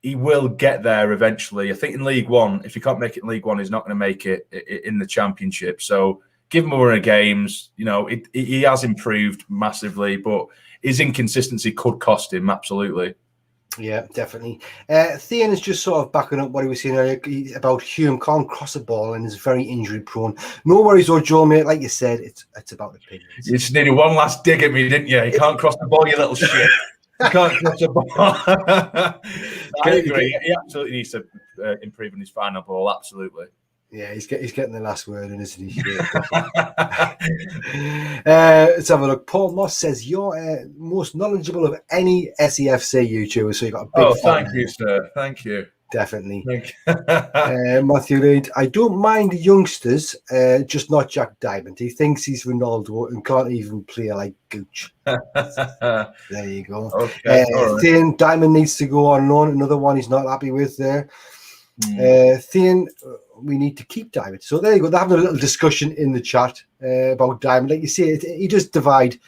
he will get there eventually. I think in League One, if he can't make it in League One, he's not going to make it in the Championship. So give him more games. You know, he has improved massively, but his inconsistency could cost him, absolutely. Yeah, definitely. Thean is just sort of backing up what he was saying earlier about Hume can't cross a ball and is very injury prone. No worries, though, Joel, mate. Like you said, it's about opinions. You just needed one last dig at me, didn't you? You can't cross the ball, you little shit. You can't cross the ball. I agree. He absolutely needs to improve on his final ball, absolutely. Yeah, he's getting the last word in, isn't he? Let's have a look. Paul Moss says you're most knowledgeable of any SAFC YouTuber, so you got a big thank you, sir. Thank you. Definitely. Thank you. Matthew Reid, I don't mind youngsters, just not Jack Diamond. He thinks he's Ronaldo and can't even play like Gooch. There you go. Okay. Thean, Diamond needs to go on loan. Another one he's not happy with there. Thean, we need to keep Diamond. So there you go. They're having a little discussion in the chat about Diamond. Like you see, he does divide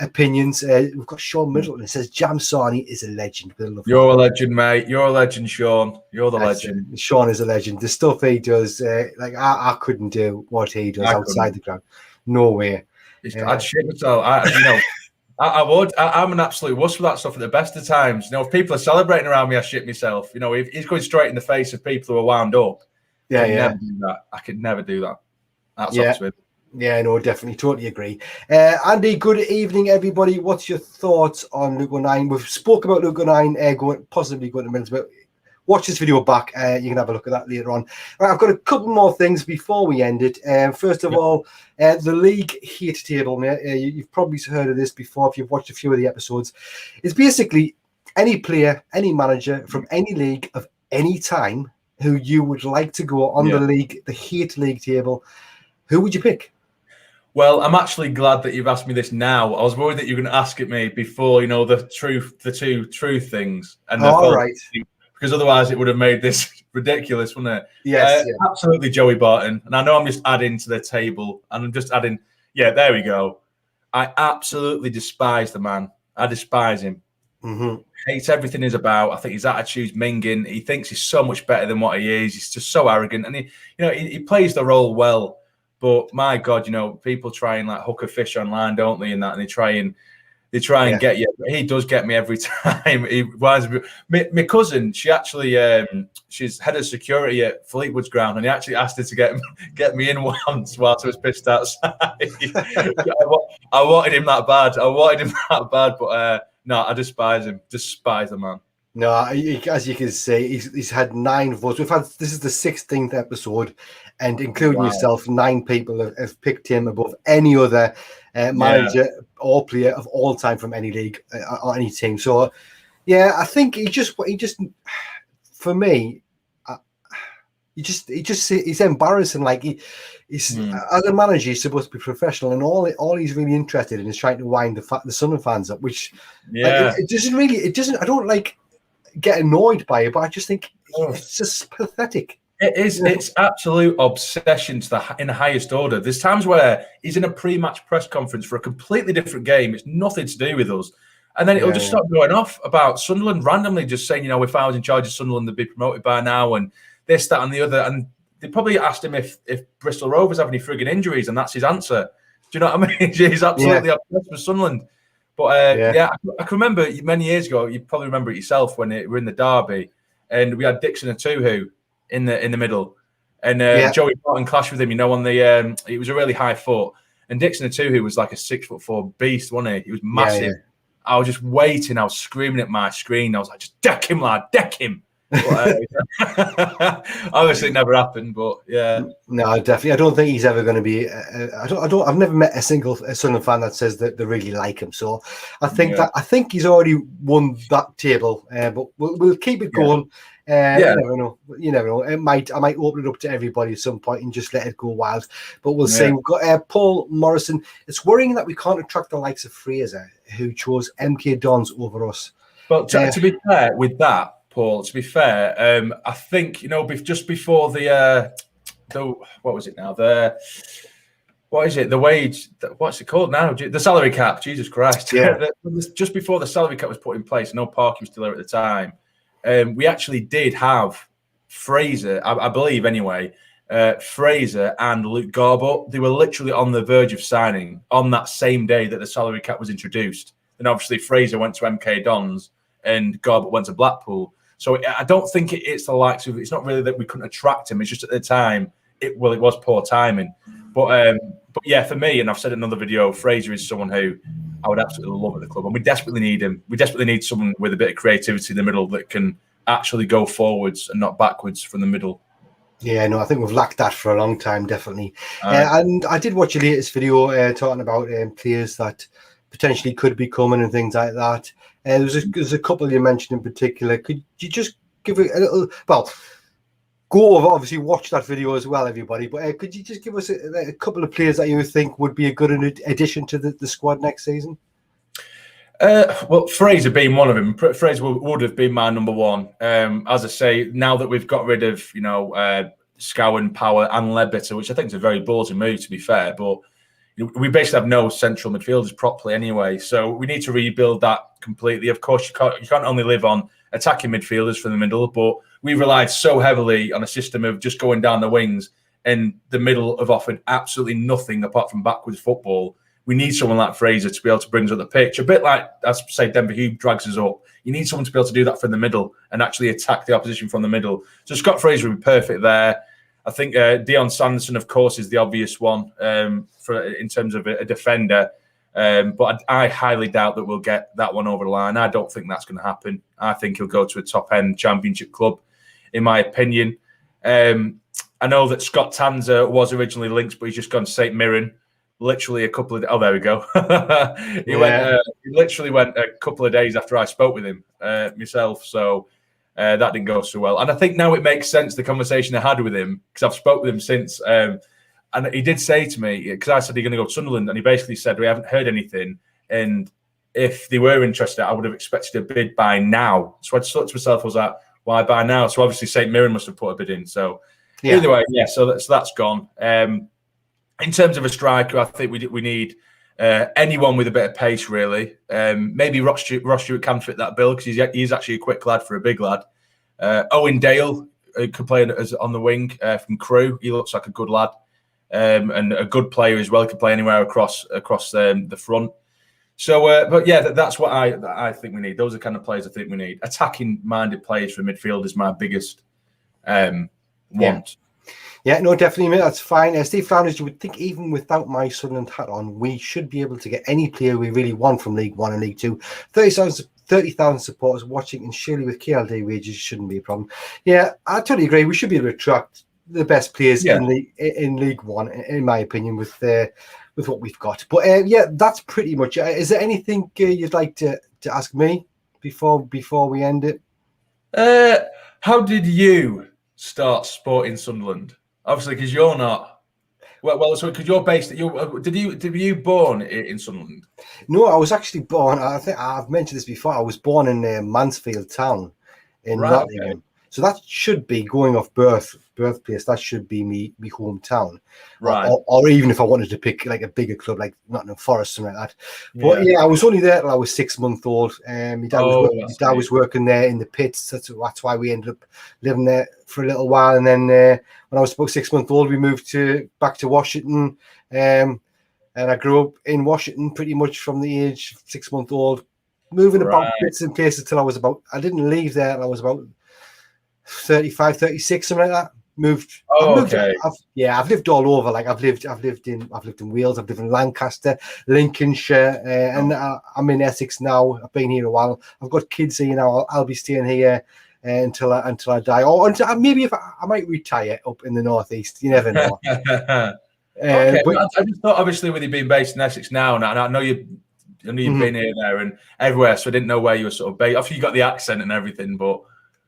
opinions. We've got Sean Middleton. It says JamSarny is a legend. You're a legend, mate. You're a legend, Sean. You're the legend. Sean is a legend. The stuff he does, like I couldn't do what he does outside the ground. No way. I'd shit myself. I would. I'm an absolute wuss for that stuff at the best of times. You know, if people are celebrating around me, I shit myself. You know, if he's going straight in the face of people who are wound up. Never do that. I could never do that. That's Oxford. Yeah, no, definitely, totally agree. Andy, good evening, everybody. What's your thoughts on Luke 09? We've spoke about Luke 09 possibly going to minutes, but watch this video back. You can have a look at that later on. All right, I've got a couple more things before we end it. First of all, the league hate table, mate. You've probably heard of this before if you've watched a few of the episodes. It's basically any player, any manager from any league of any time who you would like to go on the hate league table, who would you pick? Well, I'm actually glad that you've asked me this now. I was worried that you were going to ask it me before, you know, the two truth things. And right. Because otherwise it would have made this ridiculous, wouldn't it? Yes. Absolutely, Joey Barton. And I know I'm just adding to the table, and I'm just adding, there we go. I absolutely despise the man. I despise him. Hates everything he's about. I think his attitude's minging. He thinks he's so much better than what he is. He's just so arrogant, and he plays the role well. But my God, people try and like hook a fish online, don't they? And they try and get you. He does get me every time. He winds me. My cousin, she actually, she's head of security at Fleetwood's ground, and he actually asked her to get me in once whilst I was pissed outside. I wanted him that bad. But no, I despise him. Despise the man. No, as you can see, he's had 9 votes. This is the 16th episode, and including yourself, 9 people have picked him above any other manager or player of all time from any league or any team. So, I think he just for me, he's embarrassing. Like he's as a manager, he's supposed to be professional, and all he's really interested in is trying to wind the Sunderland fans up. Which it doesn't. I don't like get annoyed by it, but I just think it's just pathetic. It is. It's absolute obsession in the highest order. There's times where he's in a pre-match press conference for a completely different game. It's nothing to do with us. And then it'll just start going off about Sunderland randomly, just saying, if I was in charge of Sunderland, they'd be promoted by now, and this, that, and the other. And they probably asked him if Bristol Rovers have any frigging injuries, and that's his answer. Do you know what I mean? He's absolutely obsessed with Sunderland. But I can remember many years ago. You probably remember it yourself when we were in the derby, and we had Dixon Atuhu in the middle, and Joey Barton clashed with him. On the it was a really high foot, and Dixon Atuhu was like a 6'4" beast, wasn't he? He was massive. I was just waiting. I was screaming at my screen. I was like, "Just deck him, lad, deck him." But, obviously, it never happened. But no, definitely. I don't think he's ever going to be. I've never met a single Sunderland fan that says that they really like him. So I think he's already won that table. But we'll keep it going. You never know. I might open it up to everybody at some point and just let it go wild. But we'll see. We've got Paul Morrison. It's worrying that we can't attract the likes of Fraser, who chose MK Dons over us. But to be fair with that, Paul, to be fair, I think just before the what was it now? What is it? The wage? What's it called now? The salary cap. Jesus Christ! Just before the salary cap was put in place, no Parky was still there at the time. We actually did have Fraser, I believe anyway, Fraser and Luke Garbutt. They were literally on the verge of signing on that same day that the salary cap was introduced. And obviously Fraser went to MK Dons and Garbutt went to Blackpool. So I don't think it's the likes of, it's not really that we couldn't attract him. It's just at the time, it was poor timing. But for me, and I've said in another video, Fraser is someone who I would absolutely love at the club. And we desperately need him. We desperately need someone with a bit of creativity in the middle that can actually go forwards and not backwards from the middle. Yeah, no, I think we've lacked that for a long time, definitely. And I did watch your latest video talking about players that potentially could be coming and things like that. There's a couple you mentioned in particular. Could you just give it a little, go over, obviously watch that video as well, everybody, but could you just give us a couple of players that you think would be a good addition to the squad next season? Well, Fraser being one of them. Fraser would have been my number one. As I say, now that we've got rid of, Scowen, Power and Ledbetter, which I think is a very ballsy move, to be fair, but we basically have no central midfielders properly anyway, so we need to rebuild that completely. Of course, you can't only live on attacking midfielders from the middle, but we relied so heavily on a system of just going down the wings, and the middle have offered absolutely nothing apart from backwards football. We need someone like Fraser to be able to bring us up the pitch, a bit like, as say, Denver Hugh drags us up. You need someone to be able to do that from the middle and actually attack the opposition from the middle. So Scott Fraser would be perfect there. I think Dion Sanderson, of course, is the obvious one in terms of a defender. But I highly doubt that we'll get that one over the line. I don't think that's going to happen. I think he'll go to a top-end championship club, in my opinion. I know that Scott Tanzer was originally linked, but he's just gone to St Mirren. literally a couple of. Oh, there we go. He went. He literally went a couple of days after I spoke with him myself. So that didn't go so well. And I think now it makes sense, the conversation I had with him, because I've spoke with him since. And he did say to me, because I said, "You're going to go to Sunderland," and he basically said, "We haven't heard anything, and if they were interested, I would have expected a bid by now." So I thought to myself, I was like, "Why by now?" So obviously St Mirren must have put a bid in. So either way, yeah. So that's gone. In terms of a striker, I think we need anyone with a bit of pace, really. Maybe Ross Stewart can fit that bill, because he's actually a quick lad for a big lad. Owen Dale could play on the wing from Crewe. He looks like a good lad and a good player as well. He could play anywhere across the front. So, but yeah, that's what I think we need. Those are the kind of players I think we need. Attacking-minded players for midfield is my biggest want. Yeah, no, definitely, mate. That's fine. Steve Flounders, you would think even without my Sunderland hat on, we should be able to get any player we really want from League One and League Two. 30,000 supporters watching, and surely with KLD wages shouldn't be a problem. Yeah, I totally agree. We should be able to attract the best players in League One, in my opinion, with what we've got. But yeah, that's pretty much it. Is there anything you'd like to ask me before we end it? How did you start supporting Sunderland? Obviously, because you're not. Well, so because you're based. Were you born in Sunderland? No, I was actually born. I think I've mentioned this before. I was born in Mansfield Town in Nottingham. Okay. So that should be, going off birthplace, that should be me hometown. Right. Or even if I wanted to pick like a bigger club like Nottingham Forest, something like that. But yeah, I was only there till I was 6 months old. My dad was working there in the pits. That's why we ended up living there for a little while. And then when I was about 6 months old, we moved back to Washington. And I grew up in Washington pretty much from the age of 6 months old, moving about bits and places till I didn't leave there till I was about 35, 36, something like that. I've lived all over. Like I've lived in Wales, I've lived in Lancaster, Lincolnshire, and I'm in Essex now. I've been here a while. I've got kids here now. I'll be staying here until I die, or until maybe if I might retire up in the northeast. You never know. Okay, but I just thought, obviously, with you being based in Essex now, and I know you've been here, there, and everywhere, so I didn't know where you were sort of based. Obviously, you got the accent and everything, but.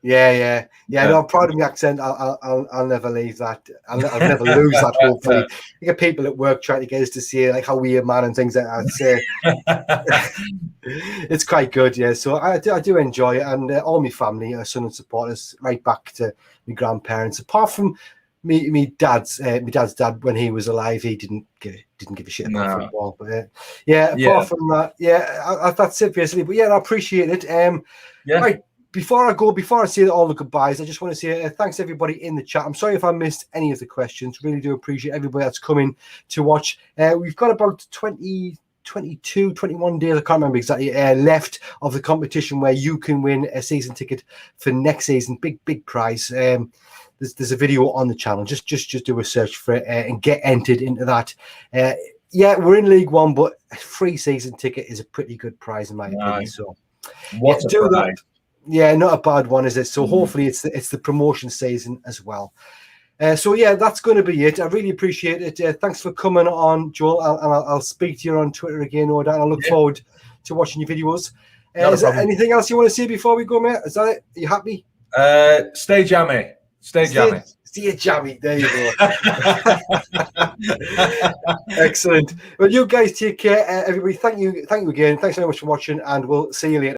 Yeah. No, I'm proud of my accent. I'll never leave that. I'll never lose that. Hopefully, you get people at work trying to get us to see like how we're man and things like that. It's quite good, yeah. So I do enjoy it, and all my family are Sunderland supporters, right back to my grandparents. Apart from my dad's dad, when he was alive, he didn't give a shit about football. But apart from that, that's it basically. But yeah, I appreciate it. Right. Before I say all the goodbyes, I just want to say thanks to everybody in the chat. I'm sorry if I missed any of the questions. Really do appreciate everybody that's coming to watch. We've got about 22, 21 days, I can't remember exactly, left of the competition where you can win a season ticket for next season. Big prize. There's a video on the channel. Just do a search for it and get entered into that. We're in League One, but a free season ticket is a pretty good prize in my opinion. So what a prize. That. Yeah, not a bad one, is it? So hopefully it's the promotion season as well. So yeah, that's going to be it. I really appreciate it. Thanks for coming on, Joel. I'll speak to you on Twitter again, no doubt. I look forward to watching your videos. Is there anything else you want to say before we go, mate? Is that it? Are you happy? Stay jammy. Stay jammy. Stay jammy. There you go. Excellent. Well, you guys take care. Everybody, thank you again. Thanks very much for watching, and we'll see you later.